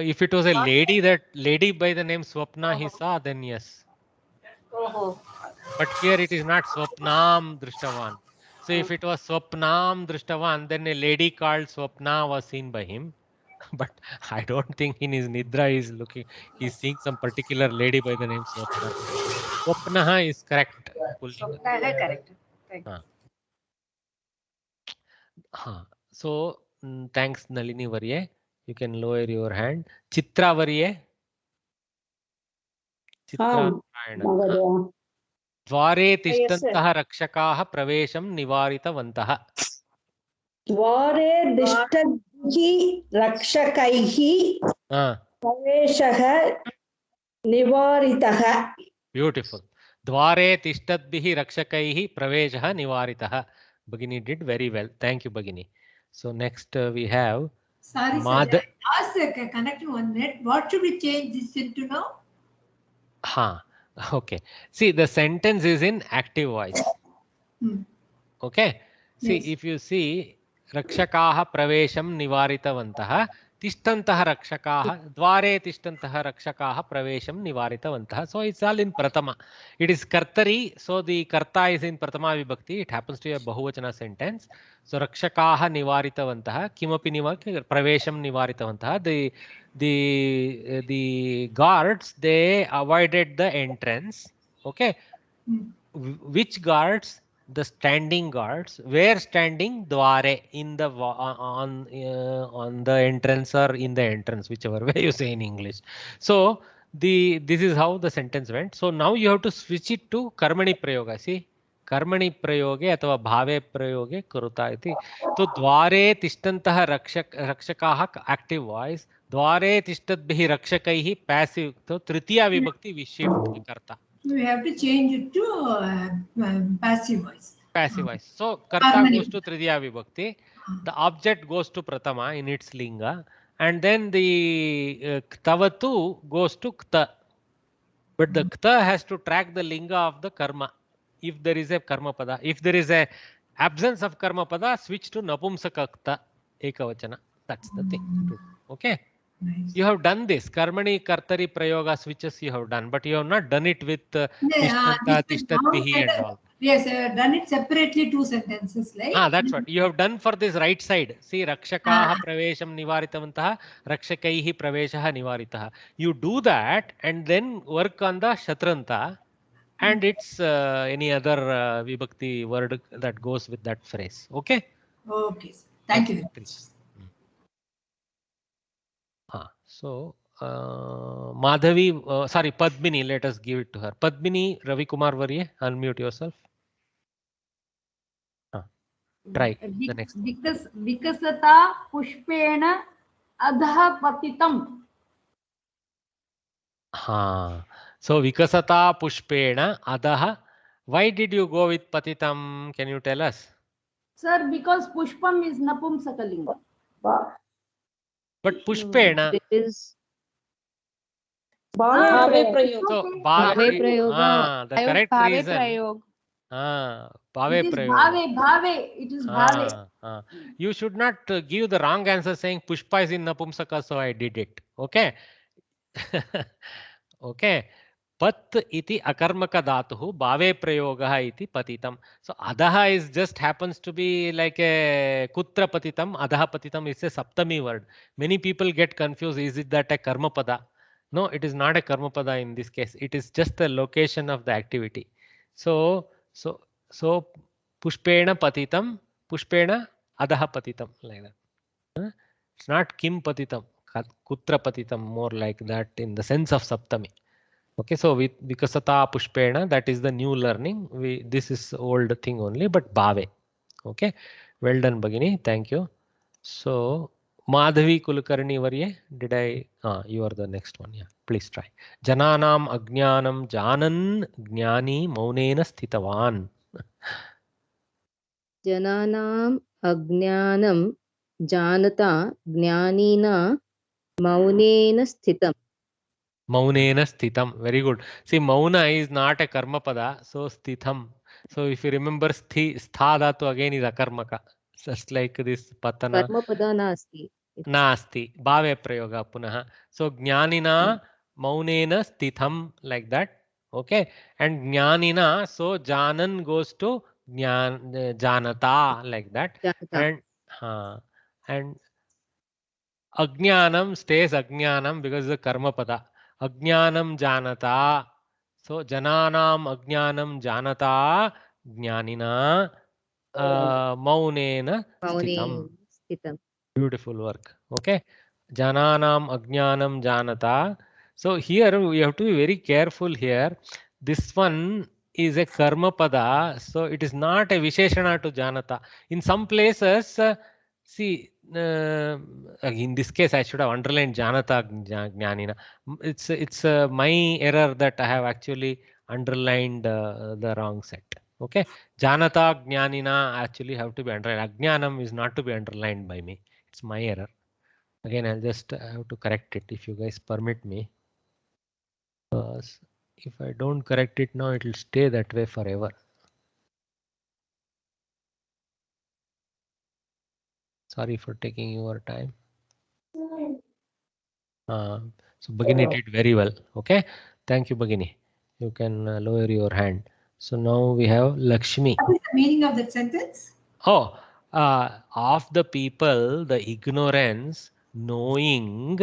A: If it was a lady by the name Swapna he saw, then yes. But here it is not Swapnam Drishtavan. So if it was Swapnam Drishtavan, then a lady called Swapna was seen by him. But I don't think in his Nidra he's seeing some particular lady by the name Swapna. Swapnaha is correct.
M: Correct.
A: So thanks Nalini Varye. You can lower your hand. Chitra Varye. Chitra Narayana. द्वारे तिष्ठन्तः रक्षकाः प्रवेशं निवारितवन्तः.
Q: द्वारे तिष्ठद्भिः रक्षकैः प्रवेशः निवारितः.
A: Beautiful. द्वारे तिष्ठद्भिः रक्षकैः प्रवेशः निवारितः. Bhagini did very well. Thank you, Bhagini. So next we have
K: Sorry, sir. Ask the connecting one minute. What should we change this into now?
A: Okay. See, the sentence is in active voice. Okay. See, if you see Rakshakaha pravesham nivaritavantah, tishtantah rakshakaha, dware tishtantah rakshakaha pravesham nivaritavantah. So it's all in Pratama. It is Kartari, so the Karta is in Pratama Vibhakti. It happens to be a Bahuvachana sentence. So Rakshakaha nivaritavantah, kimapi pravesham nivaritavantah. The guards, they avoided the entrance. Okay. Which guards? The standing guards were standing dware in the on the entrance or in the entrance, whichever way you say in English. So this is how the sentence went. So now you have to switch it to karmani prayoga. See, कर्मणि प्रयोगे अथवा भावे प्रयोगे कुरुता इति. तो द्वारे तिष्ठन्तः रक्षकाः active voice, द्वारे तिष्ठद्भिः रक्षकैः passive. तो तृतीया विभक्ति विशिष्ट कर्ता.
K: We have to change it to passive voice.
A: Passive voice. So karta goes to tritiya vibhakti. The object goes to pratama in its linga, and then the ktavatu goes to kta. But the kta has to track the linga of the karma. If there is a karma pada, if there is a absence of karma pada, switch to napumsaka kta ekavachana. That's the thing. Okay. Nice. You have done this karmani kartari prayoga switches you have done, but you have not done it with tishtanta tishtatbihi and all.
K: Yes, I have done it separately, 2 sentences. Like
A: that's what you have done for this right side. See, rakshakaah pravesham nivaritavantah, rakshakaihi praveshah nivaritah. You do that and then work on the shatranta, and it's any other vibhakti word that goes with that phrase. Okay.
K: Okay. Thank you.
A: So Madhavi, sorry, Padmini, let us give it to her. Padmini, Ravi Kumar Varye, unmute yourself. Try the next.
G: Vikasata pushpena adha patitam.
A: So Vikasata pushpena adaha. Why did you go with patitam? Can you tell us?
G: Sir, because pushpam is napumsakalinga.
A: But pushpena
J: is
N: bhave prayoga.
A: So bhave prayoga. The correct reason.
G: Bhave prayoga. Bhave. It is bhave.
A: You should not give the wrong answer saying pushpa is in napumsaka, so I did it. Okay. Okay. Pat iti akarmaka dhatuhu bhave prayoga iti patitam. So adaha is just happens to be like a kutra patitam. Adaha patitam is a saptami word. Many people get confused. Is it that a karma pada? No, it is not a karma pada in this case. It is just the location of the activity. So pushpena patitam, pushpena adaha patitam, like that. It's not kim patitam, kutra patitam, more like that in the sense of saptami. Okay, so with vikasata pushpena, that is the new learning. This is old thing only, but bhave. Okay, well done, Bhagini. Thank you. So Madhavi Kulkarni Varye, did I? You are the next one. Yeah, please try. Jananam ajnanam janan jnani maunena sthitavan.
J: Jananam ajnanam janata jnanina maunena sthitam.
A: Maunena sthitam. Very good. See, mauna is not a karma pada, so sthitham. So if you remember stha dhatu again is akarmaka. Just like this patana.
J: Karma pada nasti.
A: Nasti. Bhave prayoga punaha. So jnanina maunena stitham, like that. Okay. And jnanina, so janan goes to janata, like that.
J: Janata.
A: And ajnanam stays ajnanam because it's a karma pada. Ajnanam janata. So jananam ajnanam janata jnanina maunena sthitam. Beautiful work. Okay. Jananam ajnanam janata. So here we have to be very careful here. This one is a karma pada. So it is not a visheshana to janata. In some places, see, in this case, I should have underlined janata jnanina. It's my error that I have actually underlined the wrong set. Okay. Janata jnanina actually have to be underlined. Ajnanam is not to be underlined by me. It's my error. Again, I'll just have to correct it if you guys permit me. If I don't correct it now, it will stay that way forever. Sorry for taking your time. So Bhagini did very well. Okay. Thank you, Bhagini. You can lower your hand. So now we have Lakshmi.
K: What is the meaning of that sentence?
A: Oh, of the people, the ignorance, knowing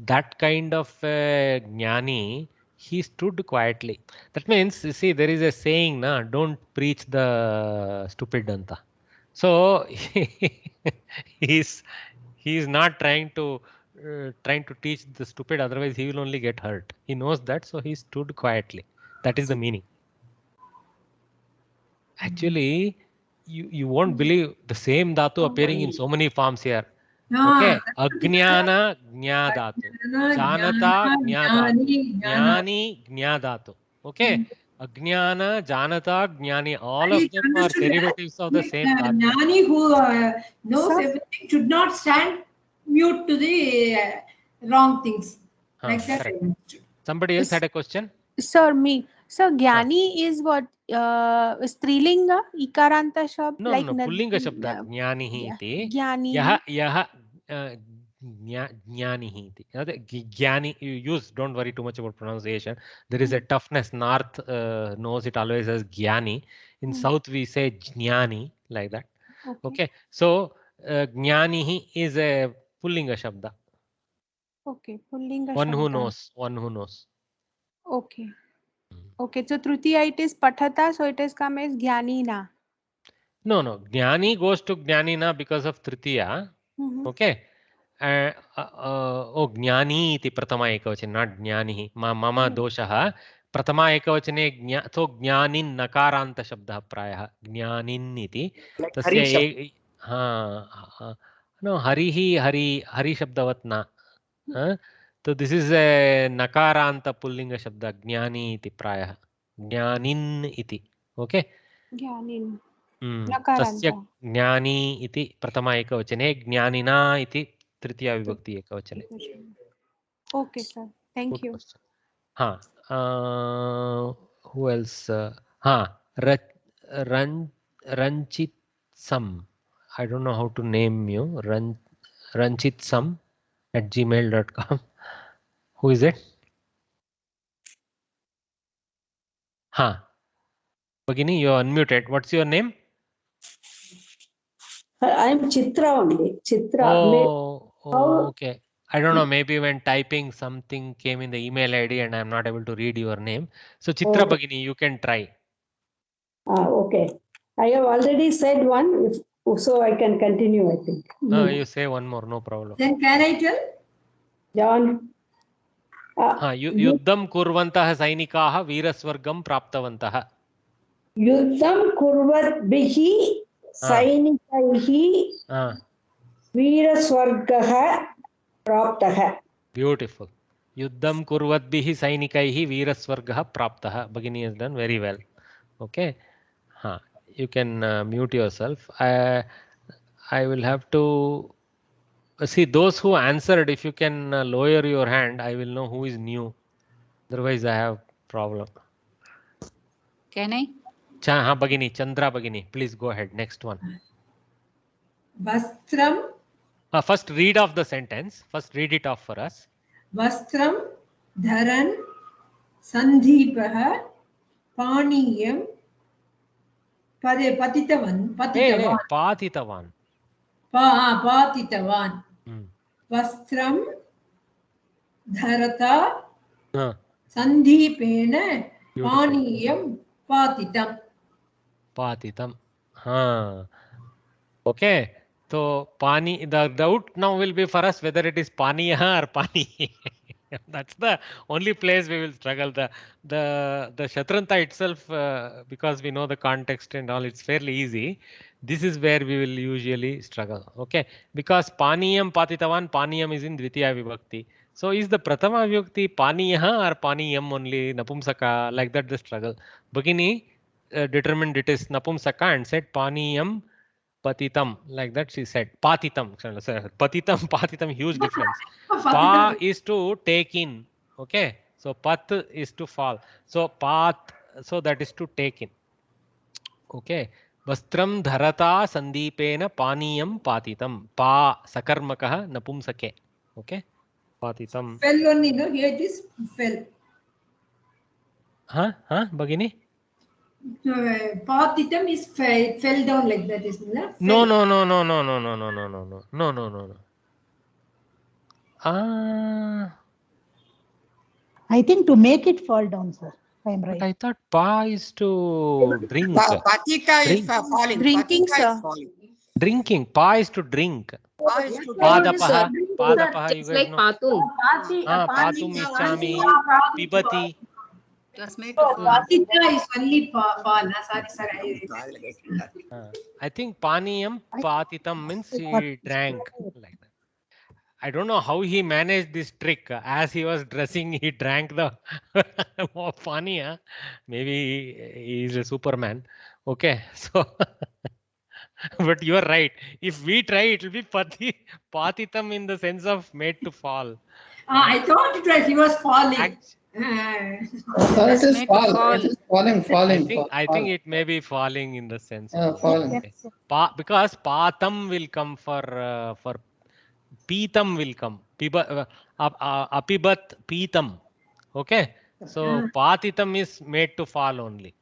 A: that kind of jnani, he stood quietly. That means, you see, there is a saying, na, don't preach the stupid danta. So he's not trying to trying to teach the stupid, otherwise he will only get hurt. He knows that, so he stood quietly. That is the meaning. Actually, you won't believe the same dhatu appearing in so many forms here. Okay, Ajnana Jnadatu, Janata Jnadatu, Jnani Jnadatu. Okay, Ajnana, Janata, Jnani, all of them are derivatives of the same dhatu.
K: Jnani who knows everything should not stand mute to the wrong things. Like that.
A: Correct. Somebody else had a question?
N: Sir, me. So Jnani is what? Strilinga, Ikaranta Shabd?
A: No,
N: like
A: no, Pullinga Shabda. Jnanihi iti.
N: Jnani.
A: Yaha Jnanihi iti. Jnani, you use, don't worry too much about pronunciation. There is a toughness. North knows it always as Jnani. In South we say Jnani, like that. Okay. So Jnanihi is a Pullinga Shabda.
N: Okay, Pullinga
A: One who
N: Shabda.
A: knows. One who knows.
N: Okay. Okay, so Tritiya it is Pathata, so it has come as Jnanina.
A: No, no. Jnani goes to Jnanina because of Tritiya. Okay. Jnani iti pratama ekavachane, not Jnanihi. Mama doshaha. Pratama ekavachane, so Jnanin nakaranta shabdah prayah. Jnanin iti. Tasya no, Harihi, Hari shabdavat na. So this is a nakaranta pullinga shabda. Jnani iti prayah. Jnanin iti. Okay.
N: Jnanin.
A: तस्य ज्ञानी इति प्रथमा एकवचने ज्ञानिना इति तृतीया विभक्ति एकवचने.
N: Okay, sir. Thank you.
A: हाँ, who else? Ranchit Sam. I don't know how to name you. Ranchit Sam at gmail.com. Who is it? Bhagini, you are unmuted. What's your name?
Q: I'm Chitra only. Chitra.
A: Oh, okay. I don't know. Maybe when typing something came in the email ID and I'm not able to read your name. So Chitra Bhagini, you can try.
Q: Okay. I have already said one, so I can continue, I think.
A: You say one more, no problem.
K: Then can I tell?
Q: John.
A: Yuddham kurvantah sainikaah veerasvargam praptavantah.
Q: Yuddham kurvatbihi sainikaihi veerasvargah praptah.
A: Beautiful. Yuddham kurvatbihi sainikaihi veerasvargah praptah. Bhagini has done very well. Okay. You can mute yourself. I will have to see those who answered. If you can lower your hand, I will know who is new. Otherwise, I have problem.
M: Can I?
A: Bhagini, Chandra Bhagini, please go ahead. Next one.
K: Vastram.
A: First, read off the sentence. First, read it off for us.
K: Vastram dharan sandhipaha paniyam patitavan.
A: Patitavan.
K: Patitavan. Vastram dharata sandhipena paniyam patitam.
A: Patitam. Okay. So pani, the doubt now will be for us whether it is paniya or pani. That's the only place we will struggle. The Shatranta itself, because we know the context and all, it's fairly easy. This is where we will usually struggle. Okay, because paniyam patitavan, paniyam is in dvitiya vibhakti. So is the pratama vibhakti paniya or paniyam only napumsaka? Like that the struggle. Bhagini determined it is napumsaka and said paniyam patitam, like that she said. Patitam. Patitam, huge difference. Pa is to take in. Okay. So pat is to fall. So pat, so that is to take in. Okay. Vastram dharata sandipena paniyam patitam. Pa sakarmakah napumsake. Okay. Patitam.
K: Fell only, no? Here it is fell.
A: Bhagini?
K: Patitam is fell down like that, isn't it?
A: No.
R: I think to make it fall down, sir. I am right.
A: But I thought pa is to drink.
S: Patita is falling.
N: Drinking,
S: Patita
N: sir.
S: is falling.
A: Drinking. Pa is to drink.
S: Pa is to
A: Padapaha.
S: drink.
A: Padapaha, you
O: It's
A: guys
O: like
A: know.
O: patum.
A: Patum ichami, pibati.
M: It was made to fall.
K: Patita is only fall. Sorry.
A: I think paniyam patitam means he drank like that. I don't know how he managed this trick. As he was dressing, he drank the paniya. Maybe he is a Superman. Okay, so but you are right. If we try, it will be patitam in the sense of made to fall.
K: I thought it was he was falling.
B: It is fall. It is falling.
A: I think it may be falling in the sense.
B: Falling.
A: Because patam will come for Pitam will come. Apibat Pitam. Okay. So Patitam is made to fall only.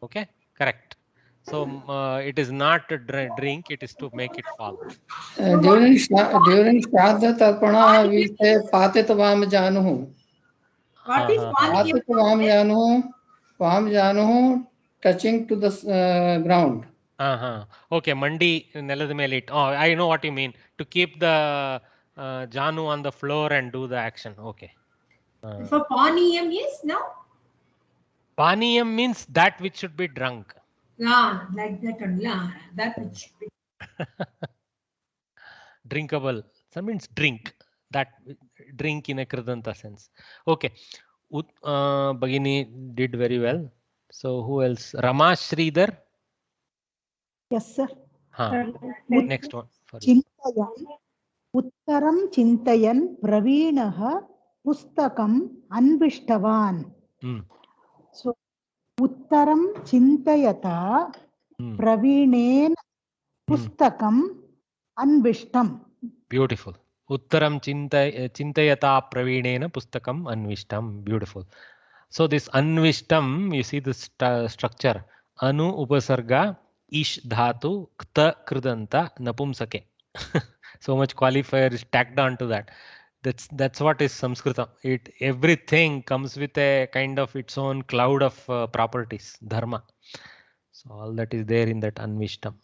A: Okay. Correct. So it is not to drink, it is to make it fall.
B: During Shraddha Tarpana, we say Patitvam Januhu.
K: What is
B: Patitvam Januhu touching to the ground.
A: Okay, Mandi Nelad Melit. Oh, I know what you mean. To keep the Janu on the floor and do the action. Okay.
K: For Paniyam, yes, no?
A: Paniyam means that which should be drunk.
K: Like that only. That which should be.
A: Drinkable. That means drink. That drink in a Kridanta sense. Okay. Bagini did very well. So who else? Rama Sridhar.
R: Yes, sir.
A: Next one.
R: Chintayan. Uttaram Chintayan Praveenaha Pustakam Anvishtavan. So Uttaram Chintayata Praveenen Pustakam Anvishtam.
A: Beautiful. Uttaram Chintayata Praveenena Pustakam Anvishtam. Beautiful. So this Anvishtam, you see the structure. Anu Upasarga Ish Dhatu Kta Kridanta Napumsake. So much qualifier is tacked on to that. That's what is Samskrita. Everything comes with a kind of its own cloud of properties, dharma. So all that is there in that Anvishtam.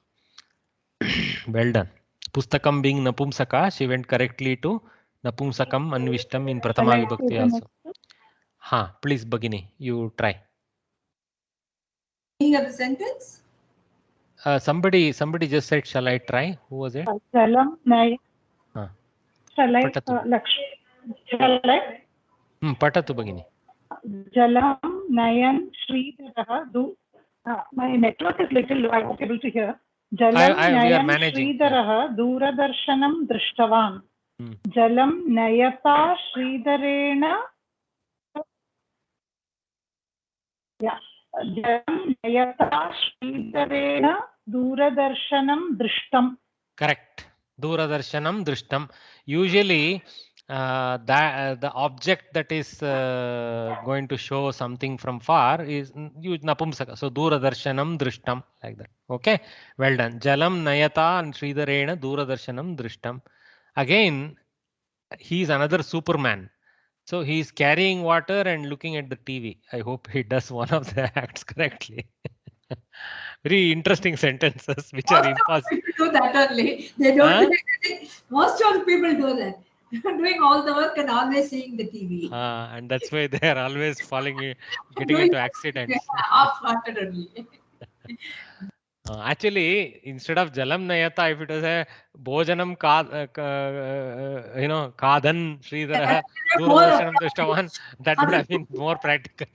A: Well done. Pustakam being Napumsaka, she went correctly to Napumsakam Anvishtam in Prathama Vibhakti also. Please Bagini, you try.
K: Meaning of the sentence?
A: Somebody just said, shall I try? Who was it?
L: Jalam Naya. Shall I? Shall I?
A: Patatu Bagini.
L: Jalam Nayan Sridharaha. My network is little, I was able to hear. Jalam Nayan Sridharaha Duradarshanam Drishtavan. Jalam Nayata Sridharena. Yeah. Jalam Nayata Sridharena Duradarshanam Drishtam.
A: Correct. Duradarshanam Drishtam. Usually the object that is going to show something from far is Napumsaka. So Duradarshanam Drishtam, like that. Okay. Well done. Jalam Nayata and Sridharena Duradarshanam Drishtam. Again, he is another Superman. So he is carrying water and looking at the TV. I hope he does one of the acts correctly. Very interesting sentences which are impossible.
K: People do that only. They don't. Most of the people do that. Doing all the work and always seeing the TV.
A: And that's why they are always getting into accidents.
K: Half-hearted only.
A: Actually, instead of Jalam Nayata, if it was a Bhojanam Kadan Sridhara Duradarshanam Drishtavan, that would have been more practical.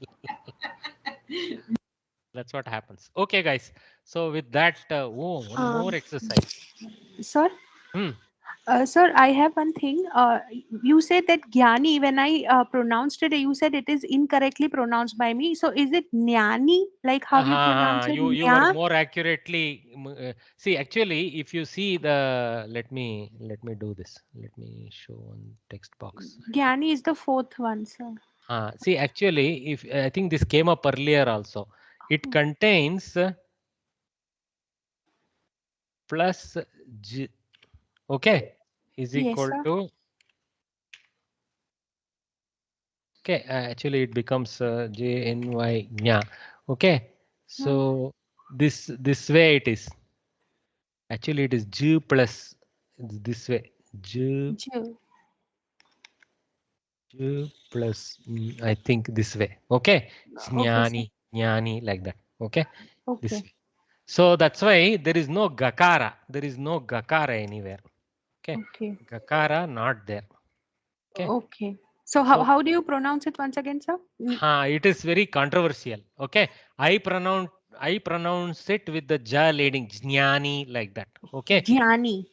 A: That's what happens. Okay, guys. So with that, one more exercise.
N: Sir? Sir, I have one thing. You said that Jnani, when I pronounced it, you said it is incorrectly pronounced by me. So is it Jnani? Like how you pronounce it?
A: You were more accurately. See, actually, if you see the, let me do this. Let me show one text box.
N: Jnani is the fourth one, sir.
A: See, actually, if I think this came up earlier also. It contains plus G, okay, is equal to, okay, actually it becomes JNY Jna. Okay, so this way it is. Actually, it is G plus this way. G plus I think this way. Okay, jnani,
N: sir.
A: jnani, like that. Okay, this
N: Okay.
A: way. So that's why there is no gakara. There is no gakara anywhere. Okay,
N: Okay.
A: gakara not there. Okay.
N: Okay. So how do you pronounce it once again, sir?
A: It is very controversial. Okay, I pronounce it with the ja leading, jnani, like that. Okay.
N: Jnani.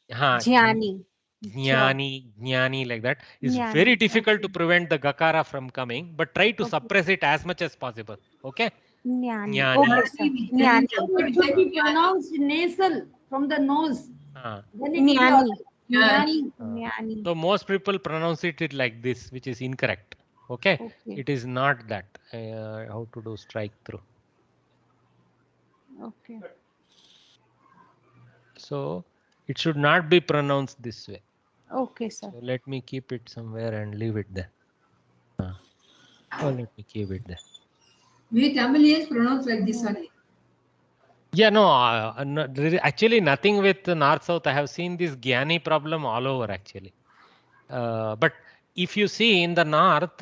N: Jnani.
A: Jnani, like that. It's
N: Jnani,
A: very difficult to prevent the gakara from coming, but try to suppress it as much as possible. Okay.
N: Jnani.
A: Jnani.
N: Okay, sir. Jnani.
G: It should be pronounced nasal from the nose. Then it will be
N: Jnani.
G: Jnani.
N: Jnani.
A: So most people pronounce it like this, which is incorrect. Okay. It is not that. How to do strike through.
N: Okay.
A: So it should not be pronounced this way.
N: Okay, sir.
A: So let me keep it somewhere and leave it there. Let me keep it there.
K: We Tamil is pronounced like this only.
A: Yeah, no, actually nothing with north-south. I have seen this Gyani problem all over actually. But if you see in the north,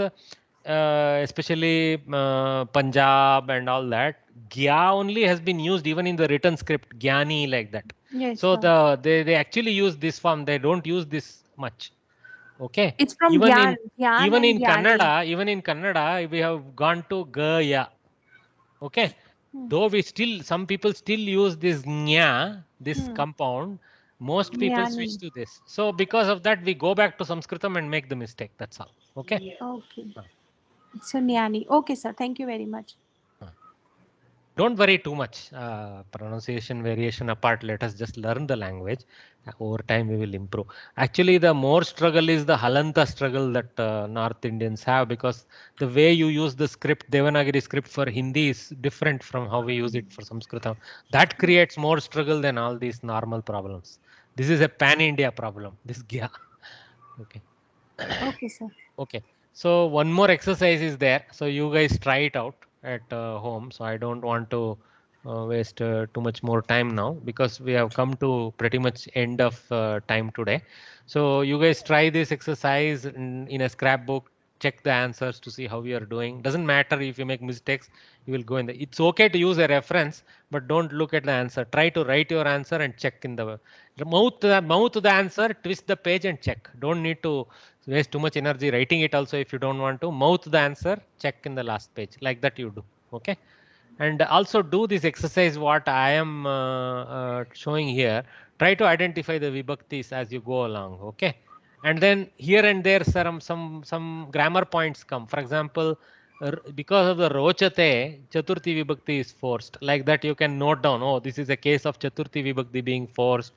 A: especially Punjab and all that, Gya only has been used even in the written script, Gyani, like that.
N: Yes,
A: so
N: sir.
A: they actually use this form. They don't use this much. Okay.
N: It's from
A: even
N: Gyan. Gyan
A: even
N: and
A: in
N: Gyani.
A: even in Kannada, we have gone to Gaya. Okay. Though some people still use this nya, this compound, most people
N: Jnani.
A: switch to this. So because of that, we go back to Sanskritam and make the mistake. That's all. Okay.
N: Okay. So Jnani. Okay, sir. Thank you very much.
A: Don't worry too much. Pronunciation variation apart, let us just learn the language. Over time, we will improve. Actually, the more struggle is the Halanta struggle that North Indians have, because the way you use the script, Devanagari script for Hindi is different from how we use it for Sanskritam. That creates more struggle than all these normal problems. This is a pan-India problem, this Gya. Okay.
N: Okay, sir.
A: Okay. So one more exercise is there. So you guys try it out at home. So I don't want to waste too much more time now, because we have come to pretty much end of time today. So you guys try this exercise in a scrapbook, check the answers to see how you are doing. Doesn't matter if you make mistakes, you will go in the, it's okay to use a reference, but don't look at the answer. Try to write your answer and check in the mouth the answer, twist the page and check. Don't need to waste too much energy writing it also. If you don't want to, mouth the answer, check in the last page, like that you do. Okay. And also do this exercise what I am showing here. Try to identify the vibhaktis as you go along. Okay. And then here and there some grammar points come. For example, because of the rochate, chaturthi vibhakti is forced. Like that you can note down, oh, this is a case of chaturthi vibhakti being forced,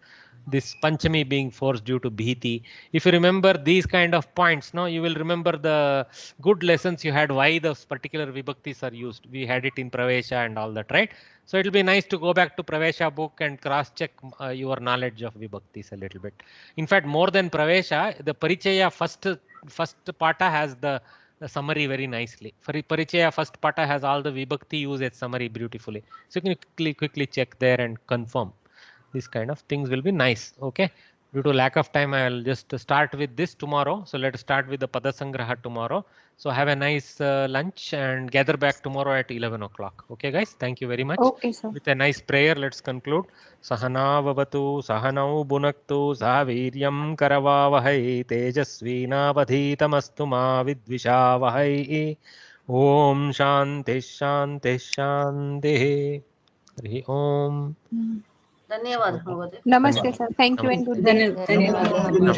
A: this panchami being forced due to bhiti. If you remember these kind of points, no, you will remember the good lessons you had, why those particular vibhaktis are used. We had it in Pravesha and all that, right? So it will be nice to go back to Pravesha book and cross check your knowledge of vibhaktis a little bit. In fact, more than Pravesha, the Parichaya first pata has the summary very nicely. For Parichaya first pata has all the vibhakti usage summary beautifully. So you can quickly check there and confirm. These kind of things will be nice. Okay. Due to lack of time, I will just start with this tomorrow. So let's start with the Padasangraha tomorrow. So have a nice lunch and gather back tomorrow at 11 o'clock. Okay, guys. Thank you very much.
N: Okay, sir.
A: With a nice prayer, let's conclude. Sahana vavatu, sahanau bunaktu, sahaviryam karavavahai, tejasvinavadhitamastu ma vidvishavahai. Om shanti shanti shanti. Hri Om.
G: धन्यवाद महोदय.
N: Namaste, sir. Thank you and good day.
G: धन्यवाद.